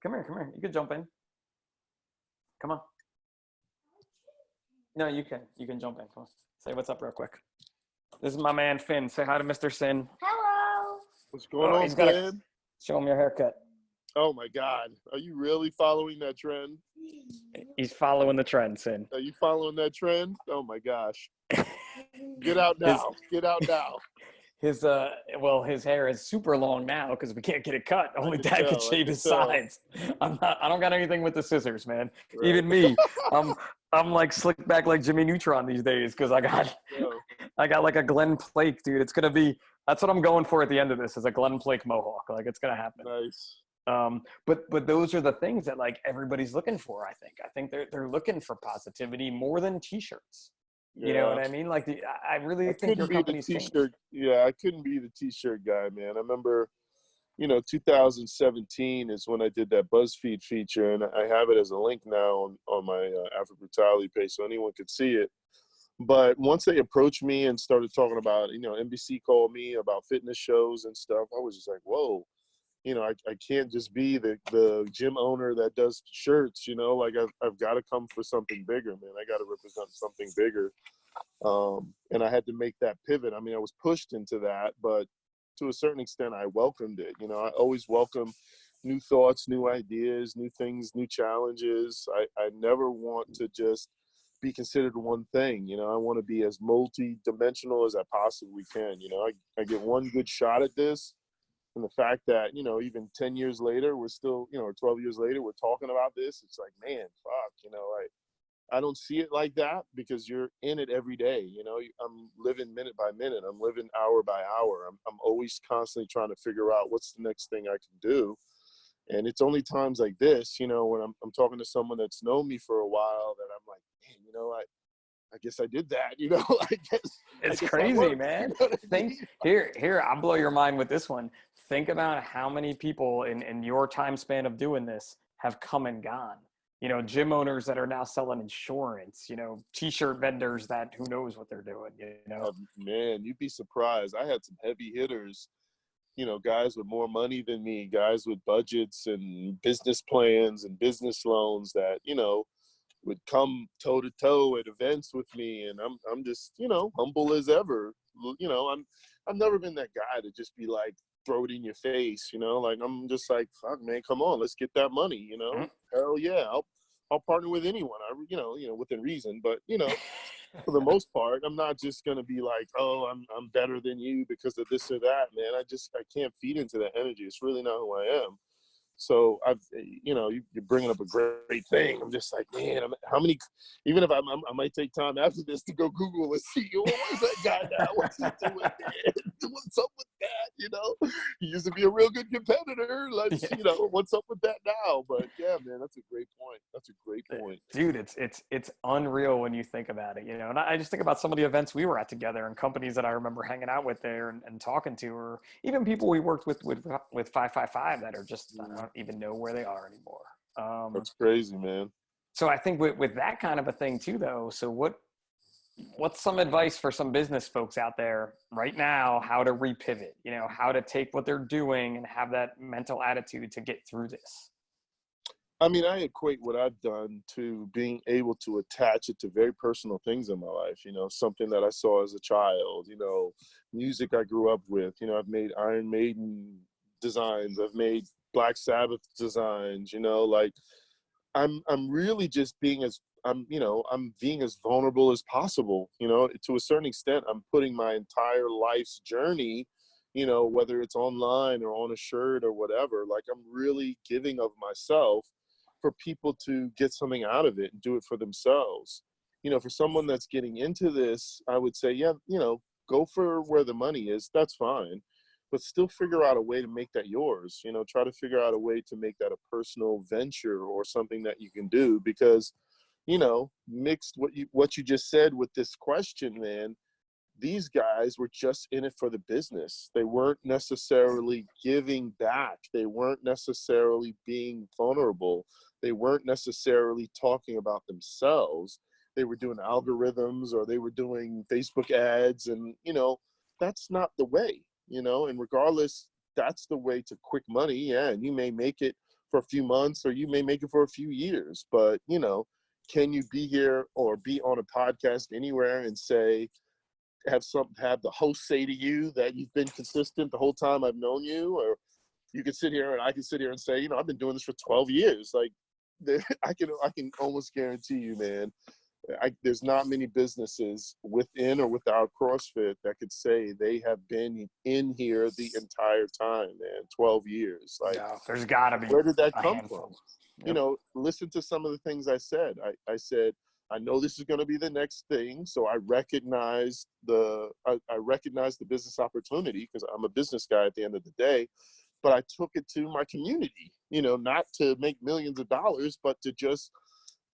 You can jump in. Come on. No, you can jump in. Come on. Say what's up real quick. This is my man Finn. Say hi to Mr. Sin. Hello. What's going on, Finn? Show him your haircut. Oh my God. Are you really following that trend? He's following the trend, Sin. Are you following that trend? Oh my gosh. Get out now. Get out now. his hair is super long now because we can't get it cut. Only Dad could shave his tell. sides. I don't got anything with the scissors, man. Right. Even me, I'm like slicked back like Jimmy Neutron these days because I got like a Glenn Plake, dude. That's what I'm going for at the end of this, is a Glenn Plake mohawk. Like, it's gonna happen. Nice. But those are the things that like everybody's looking for. I think they're looking for positivity more than t-shirts. Yeah. You know what I mean? Like, I really think your company's changed. Yeah, I couldn't be the t-shirt guy, man. I remember, 2017 is when I did that BuzzFeed feature, and I have it as a link now on my Afrobrutality page, so anyone could see it. But once they approached me and started talking about, NBC called me about fitness shows and stuff, I was just like, whoa. I can't just be the gym owner that does shirts, like I've got to come for something bigger, man. I got to represent something bigger. And I had to make that pivot. I mean, I was pushed into that, but to a certain extent, I welcomed it. I always welcome new thoughts, new ideas, new things, new challenges. I never want to just be considered one thing. I want to be as multi-dimensional as I possibly can. I get one good shot at this. And the fact that, even 10 years later, we're still, or 12 years later, we're talking about this. It's like, man, fuck, I don't see it like that because you're in it every day. I'm living minute by minute. I'm living hour by hour. I'm always constantly trying to figure out what's the next thing I can do. And it's only times like this, when I'm talking to someone that's known me for a while that I'm like, man, I guess I did that, I guess. It's crazy, man. Here, I'll blow your mind with this one. Think about how many people in your time span of doing this have come and gone. Gym owners that are now selling insurance, t-shirt vendors that who knows what they're doing, Man, you'd be surprised. I had some heavy hitters, guys with more money than me, guys with budgets and business plans and business loans that, would come toe to toe at events with me, and I'm just humble as ever. I've never been that guy to just be like throw it in your face, like I'm just like, fuck, man, come on, let's get that money, Mm-hmm. Hell yeah, I'll partner with anyone, within reason, but for the most part, I'm not just gonna be like, oh, I'm better than you because of this or that, man. I can't feed into that energy. It's really not who I am. So you're bringing up a great thing. I'm just like, man, how many? Even if I might take time after this to go Google and see, what was that guy now? What's he doing? What's up with that? He used to be a real good competitor. Let's, what's up with that now? But yeah, man, that's a great point. That's a great point, dude. It's unreal when you think about it. And I just think about some of the events we were at together and companies that I remember hanging out with there and talking to, or even people we worked with 555 that are just I don't even know where they are anymore. That's crazy, man. So I think with that kind of a thing too, though. So what's some advice for some business folks out there right now, how to repivot, how to take what they're doing and have that mental attitude to get through this? I mean, I equate what I've done to being able to attach it to very personal things in my life, something that I saw as a child, music I grew up with, I've made Iron Maiden designs, I've made Black Sabbath designs, like I'm really just being I'm being as vulnerable as possible, to a certain extent. I'm putting my entire life's journey, whether it's online or on a shirt or whatever, like I'm really giving of myself for people to get something out of it and do it for themselves. For someone that's getting into this, I would say, yeah, go for where the money is. That's fine. But still figure out a way to make that yours. Try to figure out a way to make that a personal venture or something that you can do, because, mixed what you just said with this question, man, these guys were just in it for the business. They weren't necessarily giving back. They weren't necessarily being vulnerable. They weren't necessarily talking about themselves. They were doing algorithms or they were doing Facebook ads, and, that's not the way. And regardless, that's the way to quick money. Yeah, and you may make it for a few months or you may make it for a few years, but, can you be here or be on a podcast anywhere and say, have the host say to you that you've been consistent the whole time I've known you? Or you could sit here and I can sit here and say, I've been doing this for 12 years. Like I can almost guarantee you, man, there's not many businesses within or without CrossFit that could say they have been in here the entire time, man. 12 years. Like, no, there's got to be where did that a come handful. from? Yep. You know, listen to some of the things I said. I said, I know this is going to be the next thing, so I recognize the business opportunity, because I'm a business guy at the end of the day. But I took it to my community, you know, not to make millions of dollars, but to just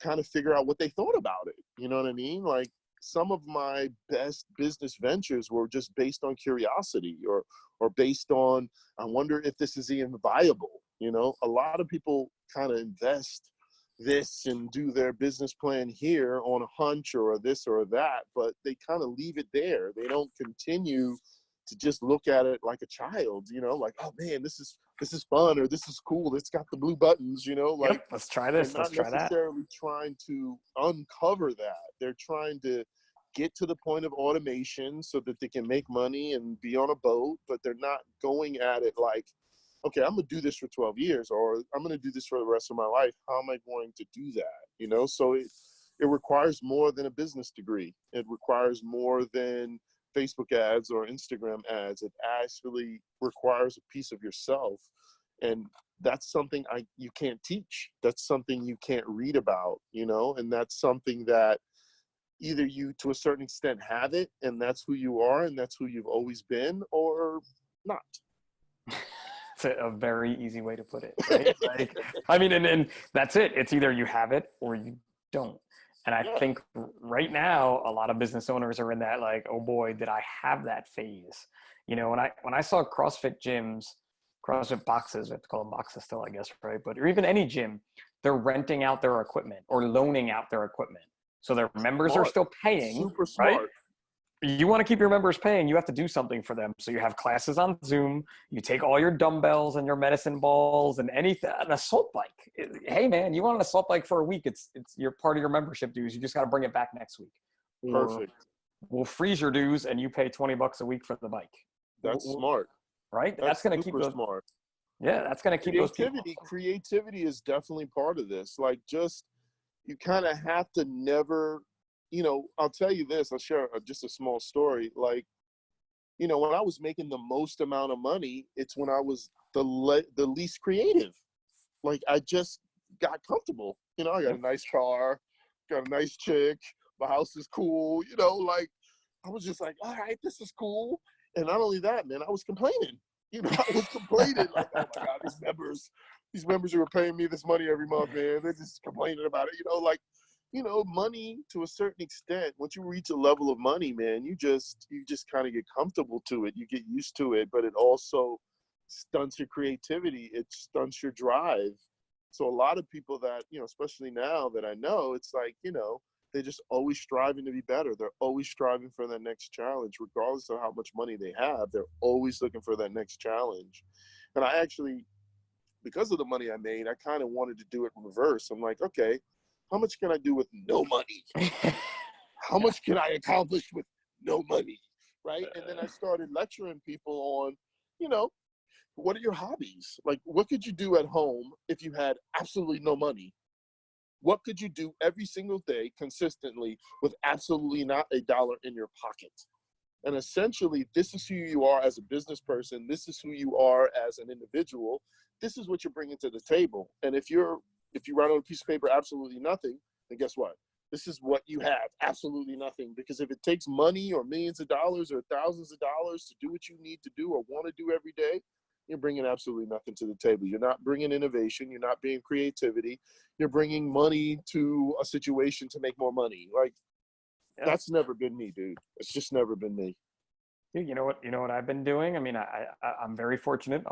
kind of figure out what they thought about it. You know what I mean? Like, some of my best business ventures were just based on curiosity, or based on, I wonder if this is even viable. You know, a lot of people kind of invest this and do their business plan here on a hunch or this or that, but they kind of leave it there. They don't continue to just look at it like a child, you know, like, oh man, this is fun, or this is cool, it's got the blue buttons, you know, like, yep, let's try this, they're not necessarily trying to uncover that. They're trying to get to the point of automation so that they can make money and be on a boat, but they're not going at it like, okay, I'm gonna do this for 12 years, or I'm gonna do this for the rest of my life. How am I going to do that? You know, so it requires more than a business degree. It requires more than Facebook ads or Instagram ads. It actually requires a piece of yourself. And that's something you can't teach. That's something you can't read about, you know, and that's something that either you, to a certain extent, have it, and that's who you are, and that's who you've always been, or not. It's a very easy way to put it, right? Like, I mean, and that's it. It's either you have it or you don't. And I think right now, a lot of business owners are in that, like, oh boy, did I have that phase? You know, when I saw CrossFit gyms, CrossFit boxes, we have to call them boxes still, I guess, right? But, or even any gym, they're renting out their equipment or loaning out their equipment. So their members are still paying, Super right? smart. You want to keep your members paying, you have to do something for them. So you have classes on Zoom, you take all your dumbbells and your medicine balls and anything, an assault bike. Hey man, you want an assault bike for a week, it's you're part of your membership dues. You just got to bring it back next week. Perfect. Or we'll freeze your dues and you pay $20 a week for the bike. That's smart. Right? That's going to keep those smart. Yeah, that's going to keep those people. Creativity is definitely part of this. Like, just, you kind of have to never, you know, I'll tell you this, I'll share just a small story. Like, you know, when I was making the most amount of money, it's when I was the least creative. Like, I just got comfortable. You know, I got a nice car, got a nice chick, my house is cool, you know, like, I was just like, all right, this is cool. And not only that, man, I was complaining. You know, I was complaining, like, oh my God, these members who are paying me this money every month, man, they're just complaining about it. You know, like, you know, money, to a certain extent, once you reach a level of money, man, you just kind of get comfortable to it. You get used to it, but it also stunts your creativity. It stunts your drive. So a lot of people that, you know, especially now that I know, it's like, you know, they're just always striving to be better. They're always striving for that next challenge, regardless of how much money they have. They're always looking for that next challenge. And I actually, because of the money I made, I kind of wanted to do it in reverse. I'm like, okay, how much can I do with no money? How much can I accomplish with no money? Right? And then I started lecturing people on, you know, what are your hobbies? Like, what could you do at home if you had absolutely no money? What could you do every single day consistently with absolutely not a dollar in your pocket? And essentially, this is who you are as a business person. This is who you are as an individual. This is what you're bringing to the table. And if you write on a piece of paper absolutely nothing, then guess what? This is what you have, absolutely nothing. Because if it takes money or millions of dollars or thousands of dollars to do what you need to do or want to do every day, you're bringing absolutely nothing to the table. You're not bringing innovation. You're not bringing creativity. You're bringing money to a situation to make more money. Like, that's never been me, dude. It's just never been me. Dude, you know what I've been doing? I mean, I'm very fortunate.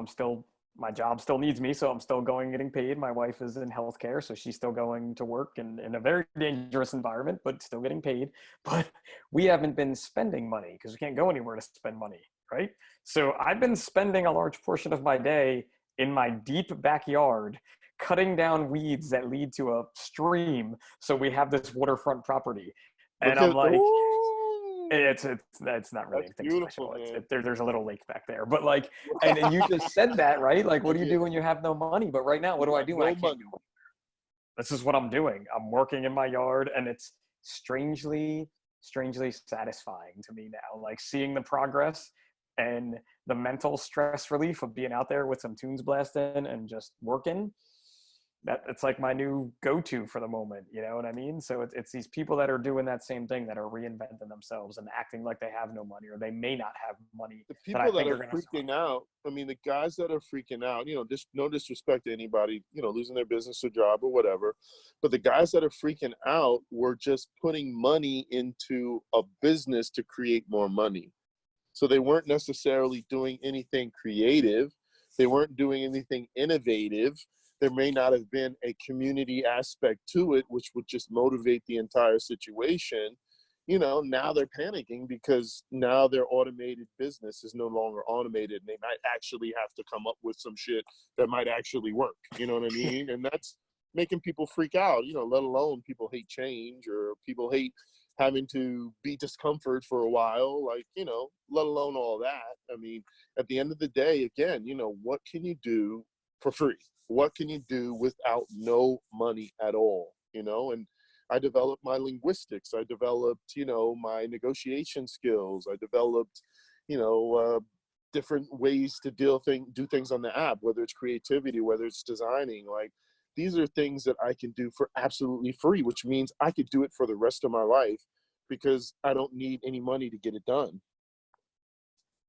My job still needs me, so I'm still going, getting paid. My wife is in healthcare, so she's still going to work in a very dangerous environment, but still getting paid. But we haven't been spending money because we can't go anywhere to spend money, right? So I've been spending a large portion of my day in my deep backyard, cutting down weeds that lead to a stream. So we have this waterfront property. And I'm like, it's not really anything special. There's a little lake back there, but like, and you just said that, right? Like, what do you do when you have no money? But right now, what do I do when I can't do? This is what I'm doing. I'm working in my yard, and it's strangely satisfying to me now, like seeing the progress and the mental stress relief of being out there with some tunes blasting and just working. That it's like my new go-to for the moment, you know what I mean? So it's these people that are doing that same thing, that are reinventing themselves and acting like they have no money, or they may not have money, The that I people that think are are going to freaking survive. out, I mean, the guys that are freaking out, just no disrespect to anybody, losing their business or job or whatever, but the guys that are freaking out were just putting money into a business to create more money. So they weren't necessarily doing anything creative. They weren't doing anything innovative. There may not have been a community aspect to it, which would just motivate the entire situation. Now they're panicking because now their automated business is no longer automated, and they might actually have to come up with some shit that might actually work. You know what I mean? And that's making people freak out, let alone people hate change, or people hate having to be discomfort for a while, like, let alone all that. I mean, at the end of the day, again, what can you do for free? What can you do without no money at all? And I developed my linguistics. I developed, my negotiation skills. I developed, different ways to do things on the app, whether it's creativity, whether it's designing. Like, these are things that I can do for absolutely free, which means I could do it for the rest of my life because I don't need any money to get it done.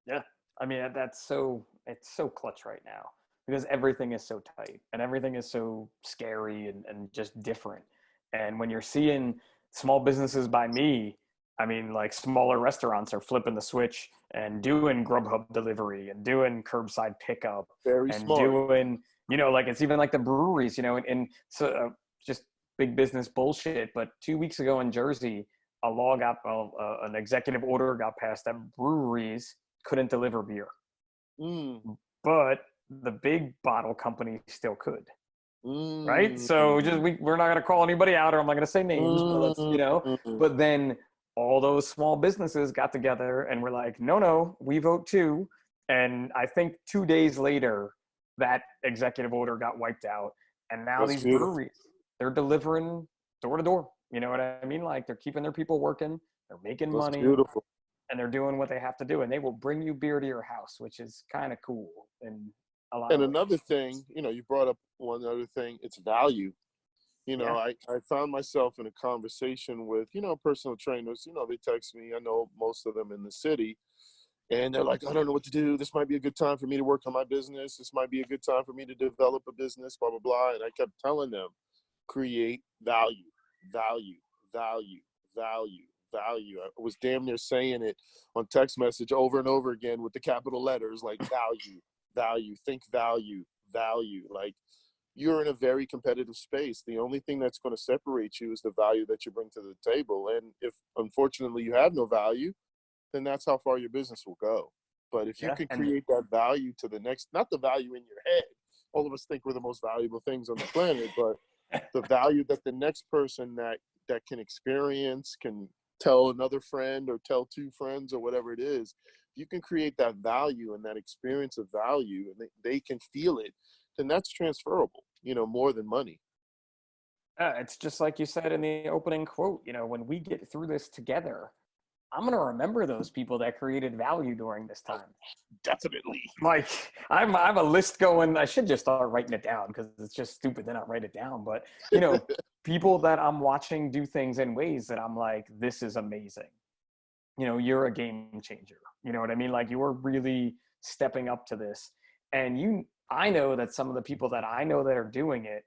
Yeah. I mean, it's so clutch right now, because everything is so tight and everything is so scary and just different. And when you're seeing small businesses by me, I mean, like smaller restaurants are flipping the switch and doing Grubhub delivery and doing curbside pickup Very and smart. doing, like it's even like the breweries, and so just big business bullshit. But 2 weeks ago in Jersey, an executive order got passed that breweries couldn't deliver beer, but the big bottle companies still could. Right. So we're not going to call anybody out, or I'm not going to say names, but but then all those small businesses got together and were like, no, we vote too. And I think 2 days later, that executive order got wiped out. And now That's these beautiful. breweries, they're delivering door to door. You know what I mean? Like, they're keeping their people working, they're making That's money, beautiful. and they're doing what they have to do. And they will bring you beer to your house, which is kind of cool in a lot And of ways. another thing, you brought up one other thing, it's value. Yeah. I found myself in a conversation with, personal trainers. They text me. I know most of them in the city. And they're like, I don't know what to do. This might be a good time for me to work on my business. This might be a good time for me to develop a business, blah, blah, blah. And I kept telling them, create value, value, value, value, value. I was damn near saying it on text message over and over again with the capital letters, like value, value, think value, value. Like, you're in a very competitive space. The only thing that's going to separate you is the value that you bring to the table. And if unfortunately you have no value, then that's how far your business will go. But if you Yeah. can And create that value to the next, not the value in your head, all of us think we're the most valuable things on the planet, but the value that the next person that can experience, can tell another friend or tell two friends or whatever it is, you can create that value and that experience of value, and they can feel it, then that's transferable, more than money. it's just like you said in the opening quote, when we get through this together, I'm going to remember those people that created value during this time. Definitely. Like, I have a list going. I should just start writing it down, because it's just stupid to not write it down. But, people that I'm watching do things in ways that I'm like, this is amazing. You're a game changer. You know what I mean? Like, you're really stepping up to this. And I know that some of the people that I know that are doing it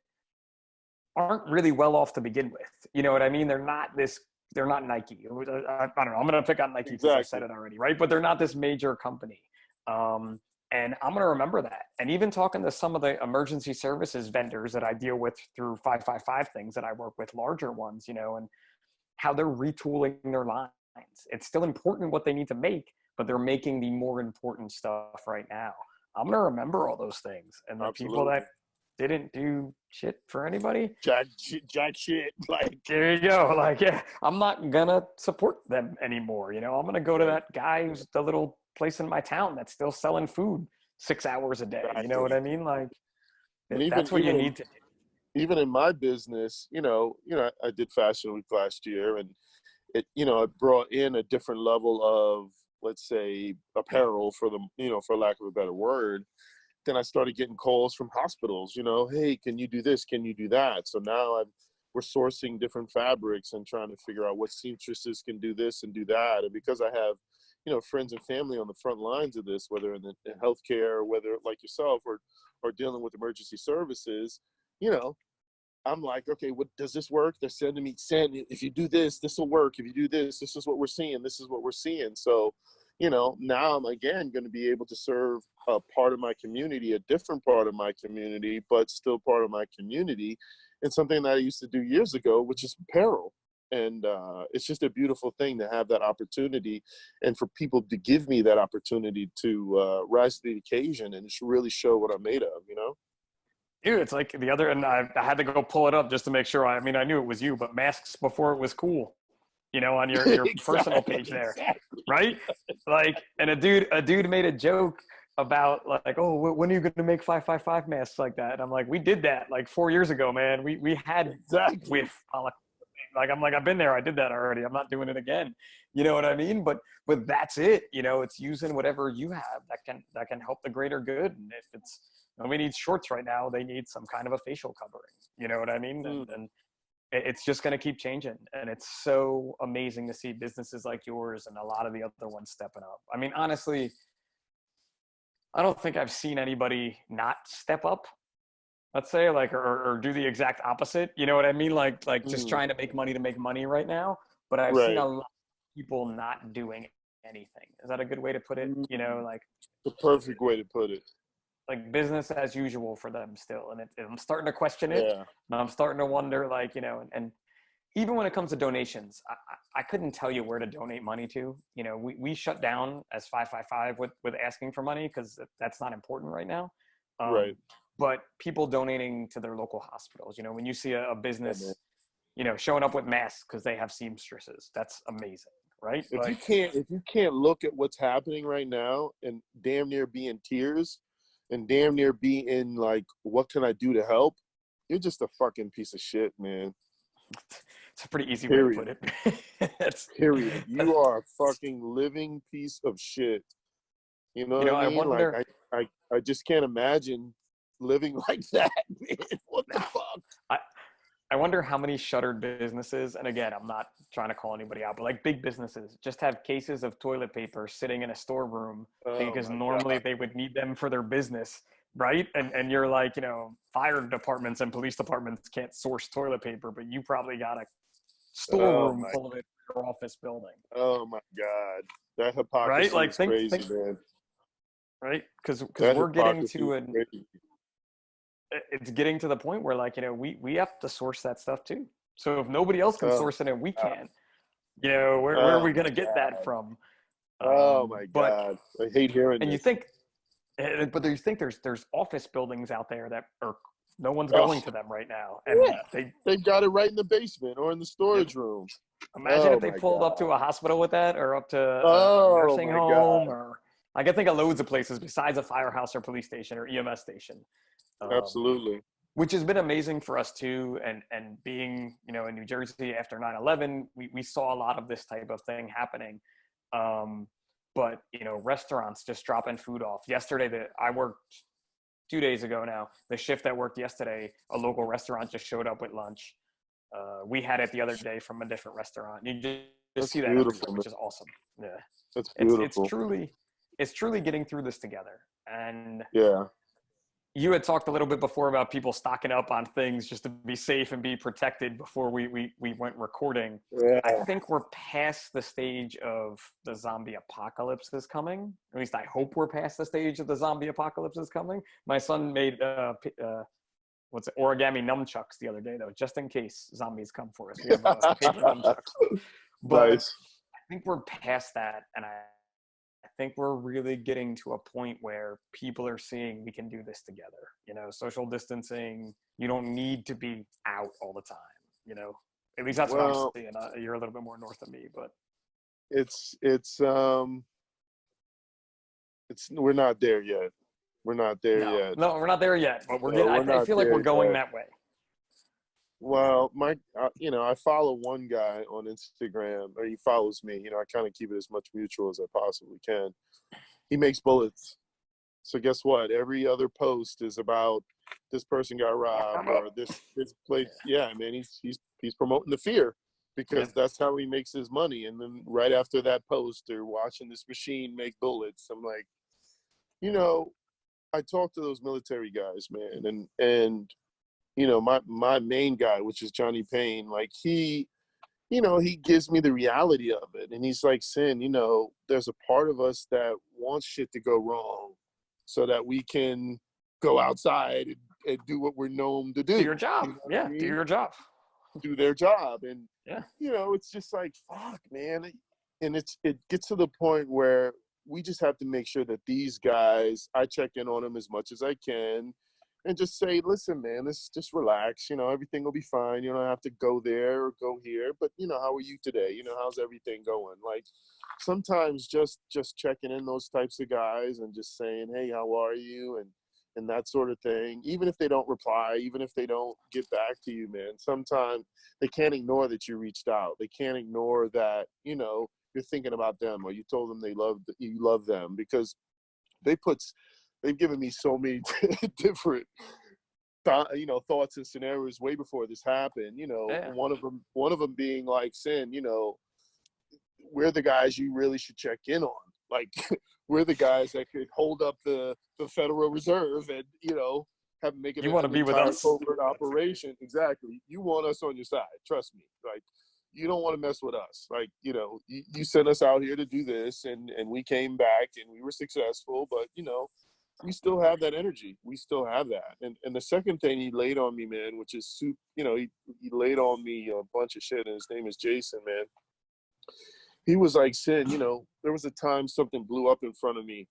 aren't really well off to begin with. You know what I mean? They're not Nike. I don't know. I'm going to pick on Nike because I said Exactly. it already, right? But they're not this major company. And I'm going to remember that. And even talking to some of the emergency services vendors that I deal with through 555 things that I work with, larger ones, and how they're retooling their lines. It's still important what they need to make, but they're making the more important stuff right now. I'm going to remember all those things. And the people that Absolutely. didn't do shit for anybody, Jack shit. Like, there you go. Like, yeah, I'm not gonna support them anymore. I'm gonna go to right. that guy who's the little place in my town that's still selling food 6 hours a day. You know Exactly. what I mean? Like, And even that's what you even need to do. even in my business, I did Fashion Week last year, and it brought in a different level of, let's say, apparel, for lack of a better word. Then I started getting calls from hospitals, hey, can you do this? Can you do that? So now we're sourcing different fabrics and trying to figure out what seamstresses can do this and do that. And because I have, friends and family on the front lines of this, whether in healthcare, or whether like yourself, or dealing with emergency services, I'm like, okay, what does this work? They're sending me, if you do this, this will work. If you do this, this is what we're seeing. This is what we're seeing. So, now I'm again going to be able to serve a part of my community, a different part of my community, but still part of my community, and something that I used to do years ago, which is apparel. And it's just a beautiful thing to have that opportunity, and for people to give me that opportunity to rise to the occasion and just really show what I'm made of, Dude, it's like the other, and I had to go pull it up just to make sure. I mean, I knew it was you, but masks before it was cool, on your Exactly, personal page there, exactly. right? Like, and a dude made a joke about like, oh, when are you going to make 555 masks like that? And I'm like, we did that like 4 years ago, man. We had Exactly. with like, I'm like, I've been there. I did that already. I'm not doing it again. You know what I mean? But that's it. It's using whatever you have that can help the greater good. And if it's, nobody needs shorts right now, they need some kind of a facial covering. You know what I mean? And it's just going to keep changing. And it's so amazing to see businesses like yours and a lot of the other ones stepping up. I mean, honestly, I don't think I've seen anybody not step up, let's say, like, or do the exact opposite. You know what I mean? Like just trying to make money right now. But I've seen Right. a lot of people not doing anything. Is that a good way to put it? Like The perfect way to put it. like business as usual for them still. And I'm starting to question it. Yeah. And I'm starting to wonder, like, and even when it comes to donations, I couldn't tell you where to donate money to. We shut down as 555 with asking for money because that's not important right now. Right. But people donating to their local hospitals, when you see a business, showing up with masks because they have seamstresses, that's amazing, right? If you can't look at what's happening right now and damn near be in tears and damn near be in like, what can I do to help? You're just a fucking piece of shit, man. It's a pretty easy Period. way to put it. Period. You are a fucking living piece of shit. You know what I mean? Wonder, like I just can't imagine living like that, man. What the fuck? I wonder how many shuttered businesses, and again, I'm not trying to call anybody out, but like big businesses just have cases of toilet paper sitting in a storeroom because normally they would need them for their business, right? And you're like, fire departments and police departments can't source toilet paper, but you probably got a storeroom full of it in your office building. Oh my God. That hypocrisy right? Like is crazy, man. Right? Because we're getting to it's getting to the point where like, we have to source that stuff too. So if nobody else can source it and we can, where are we going to get that from? Oh my God. I hate hearing and this. But you think there's office buildings out there that are no one's going to them right now. And they've got it right in the basement or in the storage room. Imagine if they pulled up to a hospital with that, or up to a nursing home, or I can think of loads of places besides a firehouse or police station or EMS station. Absolutely. Which has been amazing for us too. And being, in New Jersey after 9/11, we saw a lot of this type of thing happening. But, restaurants just dropping food off. Yesterday, I worked 2 days ago now, the shift that worked yesterday, a local restaurant just showed up with lunch. We had it the other day from a different restaurant. You just see that everywhere, which is awesome. Yeah. That's beautiful. It's truly getting through this together. And yeah. You had talked a little bit before about people stocking up on things just to be safe and be protected before we went recording. Yeah. I think we're past the stage of the zombie apocalypse is coming. At least I hope we're past the stage of the zombie apocalypse is coming. My son made origami nunchucks the other day, though, just in case zombies come for us. We have paper nunchucks. But nice. I think we're past that, and I think we're really getting to a point where people are seeing we can do this together. Social distancing, you don't need to be out all the time, at least that's what I'm seeing. You're a little bit more north of me, but we're not there yet. We're not there yet. No, we're not there yet, but we're getting, I feel like we're going that way. Well, I follow one guy on Instagram, or he follows me. I kind of keep it as much mutual as I possibly can. He makes bullets. So guess what? Every other post is about this person got robbed or this place. Yeah, man, he's promoting the fear because that's how he makes his money. And then right after that post, they're watching this machine make bullets. I'm like, I talk to those military guys, man, and my main guy, which is Johnny Payne, like he gives me the reality of it. And he's like, Sin, there's a part of us that wants shit to go wrong so that we can go outside and do what we're known to do. Do your job. Do your job. Do their job. And, yeah, it's just like, fuck, man. And it gets to the point where we just have to make sure that these guys, I check in on them as much as I can and just say, listen, man, let's just relax. Everything will be fine. You don't have to go there or go here. But, how are you today? How's everything going? Like, sometimes just checking in those types of guys and just saying, hey, how are you? And that sort of thing. Even if they don't reply, even if they don't get back to you, man, sometimes they can't ignore that you reached out. They can't ignore that, you're thinking about them or you told them you love them, because they've given me so many different thoughts and scenarios way before this happened. One of them being like, Sin, we're the guys you really should check in on. Like, we're the guys that could hold up the Federal Reserve and have make it. You want to be with us? Covert operation, exactly. You want us on your side. Trust me. Like, you don't want to mess with us. Like, you sent us out here to do this, and we came back and we were successful. But we still have that energy. We still have that. And the second thing he laid on me, man, which is he laid on me a bunch of shit, and his name is Jason, man. He was like, Sin, there was a time something blew up in front of me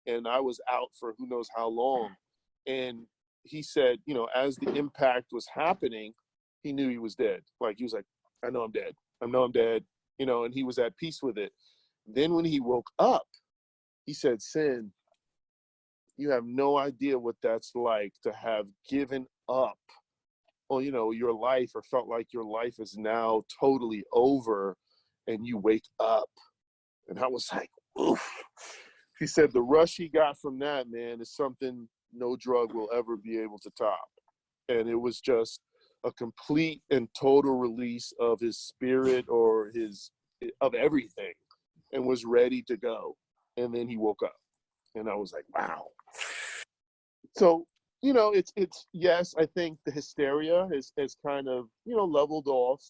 and I was out for who knows how long. And he said, as the impact was happening, he knew he was dead. Like, he was like, I know I'm dead. And he was at peace with it. Then when he woke up, he said, Sin, you have no idea what that's like to have given up on, your life, or felt like your life is now totally over, and you wake up. And I was like, oof. He said the rush he got from that, man, is something no drug will ever be able to top. And it was just a complete and total release of his spirit or of everything, and was ready to go. And then he woke up. And I was like, wow. So, it's yes, I think the hysteria has kind of, leveled off.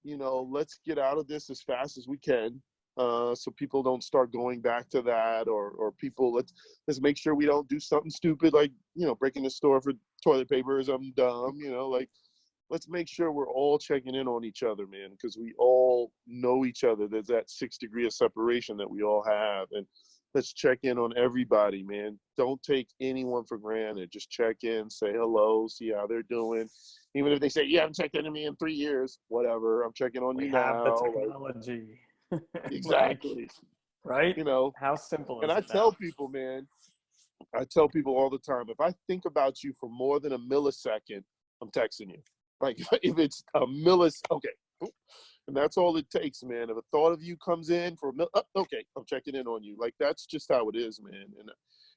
Let's get out of this as fast as we can, so people don't start going back to that, or people, let's make sure we don't do something stupid like, breaking the store for toilet paper or something dumb, like, let's make sure we're all checking in on each other, man, because we all know each other. There's that 6 degree of separation that we all have, and let's check in on everybody, man. Don't take anyone for granted. Just check in, say hello, see how they're doing. Even if they say, you haven't checked in on me in 3 years, whatever, I'm checking on you now. We have the technology. Exactly. Right? How simple is it? And I tell people, man, all the time, if I think about you for more than a millisecond, I'm texting you. Like, if it's a millisecond, okay. And that's all it takes, man. If a thought of you comes in for okay, I'm checking in on you. Like, that's just how it is, man. And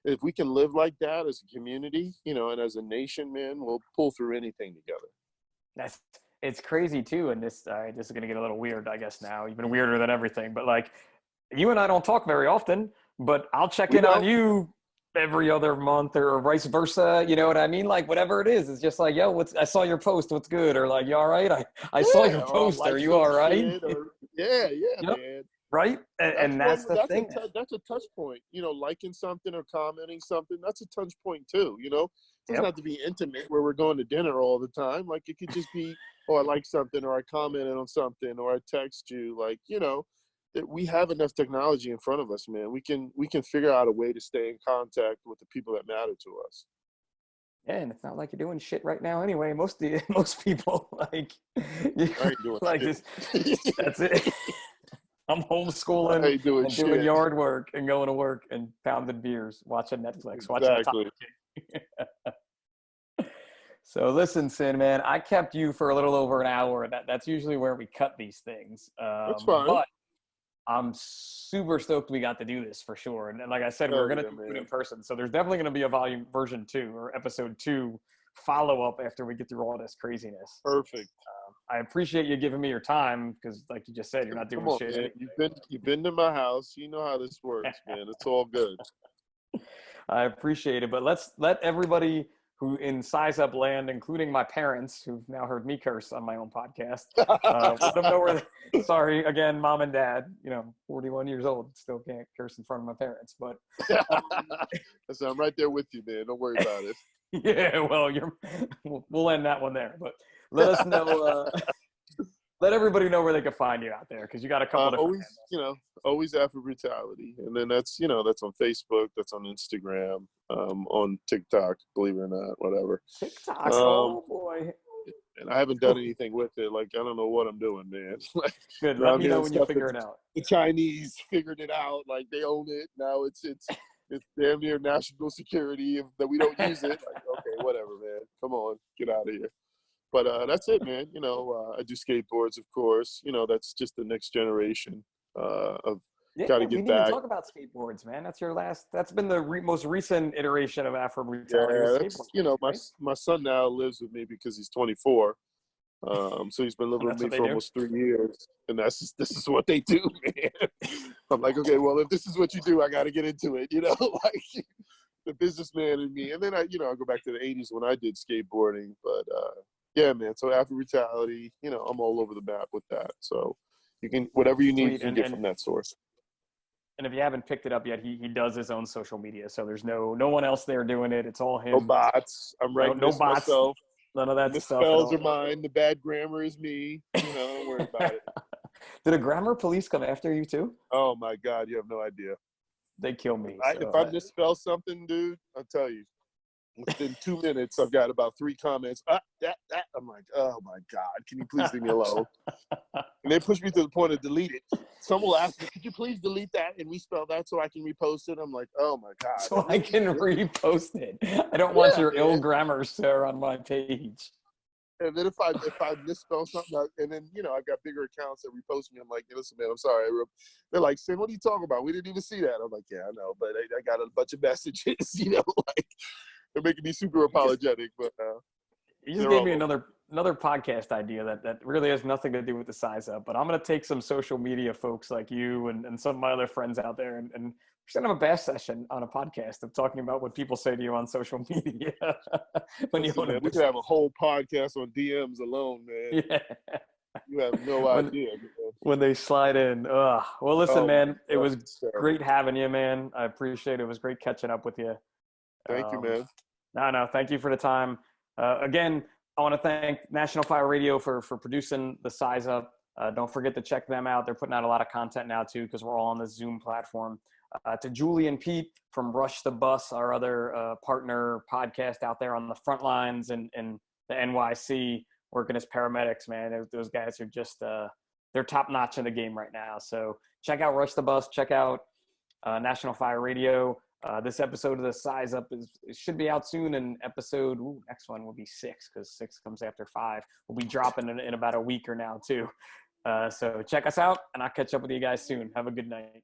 if we can live like that as a community, and as a nation, man, we'll pull through anything together. It's crazy too. And this is going to get a little weird, I guess, now, even weirder than everything. But like, you and I don't talk very often, but I'll check in on you every other month, or vice versa. You know what I mean? Like, whatever it is, it's just like, yo, I saw your post. What's good? Or like, you all right? I saw your post. Are you all right? Yeah, man. Right. And that's the thing. That's a touch point. Liking something or commenting something, that's a touch point too. It doesn't have to be intimate where we're going to dinner all the time. Like, it could just be, oh, I like something, or I commented on something, or I text you. Like, that we have enough technology in front of us, man. We can figure out a way to stay in contact with the people that matter to us. Yeah, and it's not like you're doing shit right now anyway. Most people like, I ain't doing like shit. That's it. I'm homeschooling and doing yard work and going to work and pounding beers, watching Netflix, watching the Tiger King. So listen, Sin, man, I kept you for a little over an hour. That's usually where we cut these things. That's fine. But I'm super stoked we got to do this for sure. And like I said, we're Hell going to yeah, do it in man. person. So there's definitely going to be a version 2 or episode 2 follow up after we get through all this craziness. Perfect. I appreciate you giving me your time because, like you just said, you're not doing Come on, shit. man. You've been to my house. You know how this works, man. It's all good. I appreciate it. But let's let everybody who in Size Up land, including my parents, who've now heard me curse on my own podcast, let them know where. Sorry, again, mom and dad. 41 years old, still can't curse in front of my parents. But so I'm right there with you, man. Don't worry about it. yeah, well, we'll end that one there. But let us know. Let everybody know where they can find you out there because you got a couple different always, always Afrobrutality, and then that's on Facebook, that's on Instagram, on TikTok, believe it or not, whatever. TikTok, oh boy. And I haven't done anything with it. Like, I don't know what I'm doing, man. Like, good. Let me know when you figure it out. The Chinese figured it out. Like, they own it now. It's damn near national security that we don't use it. Like, okay, whatever, man. Come on, get out of here. But that's it, man. I do skateboards, of course. That's just the next generation of got to get back. We didn't even talk about skateboards, man. That's been the most recent iteration of Afrobrutality. Yeah, my son now lives with me because he's 24. So he's been living with me for almost 3 years. And this is what they do, man. I'm like, okay, well, if this is what you do, I got to get into it, like the businessman in me. And then I go back to the 80s when I did skateboarding. But yeah, man. So Afrobrutality, I'm all over the map with that. So you can, whatever you need, you can get from that source. And if you haven't picked it up yet, he does his own social media. So there's no one else there doing it. It's all him. No bots. I'm writing no bots. Myself. None of that the stuff. The spells are mine. The bad grammar is me. Don't worry about it. Did a grammar police come after you too? Oh my God, you have no idea. They kill me. If I misspell something, dude, I'll tell you. Within 2 minutes, I've got about 3 comments. That. I'm like, oh my God, can you please leave me alone? And they push me to the point of delete it. Someone will ask me, could you please delete that and respell that so I can repost it? I'm like, oh my God. So I can repost it. I don't want your ill grammar, sir, on my page. And then if I misspell something, and then I've got bigger accounts that repost me. I'm like, hey, listen, man, I'm sorry. They're like, Sin, what are you talking about? We didn't even see that. I'm like, yeah, I know, but I got a bunch of messages. Like they're making me super apologetic. But you just gave me another podcast idea that really has nothing to do with the Size Up. But I'm gonna take some social media folks like you and some of my other friends out there and we're gonna have a bash session on a podcast of talking about what people say to you on social media. We could have a whole podcast on DMs alone, man. Yeah. You have no idea. When they slide in. Well, listen, man, it was great having you, man. I appreciate it. It was great catching up with you. Thank you, man. No, thank you for the time. Again, I want to thank National Fire Radio for producing the Size Up. Don't forget to check them out. They're putting out a lot of content now, too, because we're all on the Zoom platform. To Julie and Pete from Rush the Bus, our other partner podcast out there on the front lines and the NYC, working as paramedics, man. Those guys are just they're top notch in the game right now. So check out Rush the Bus. Check out National Fire Radio. This episode of the Size Up should be out soon, and next one will be 6 because 6 comes after 5. We'll be dropping in about a week or now too. So check us out, and I'll catch up with you guys soon. Have a good night.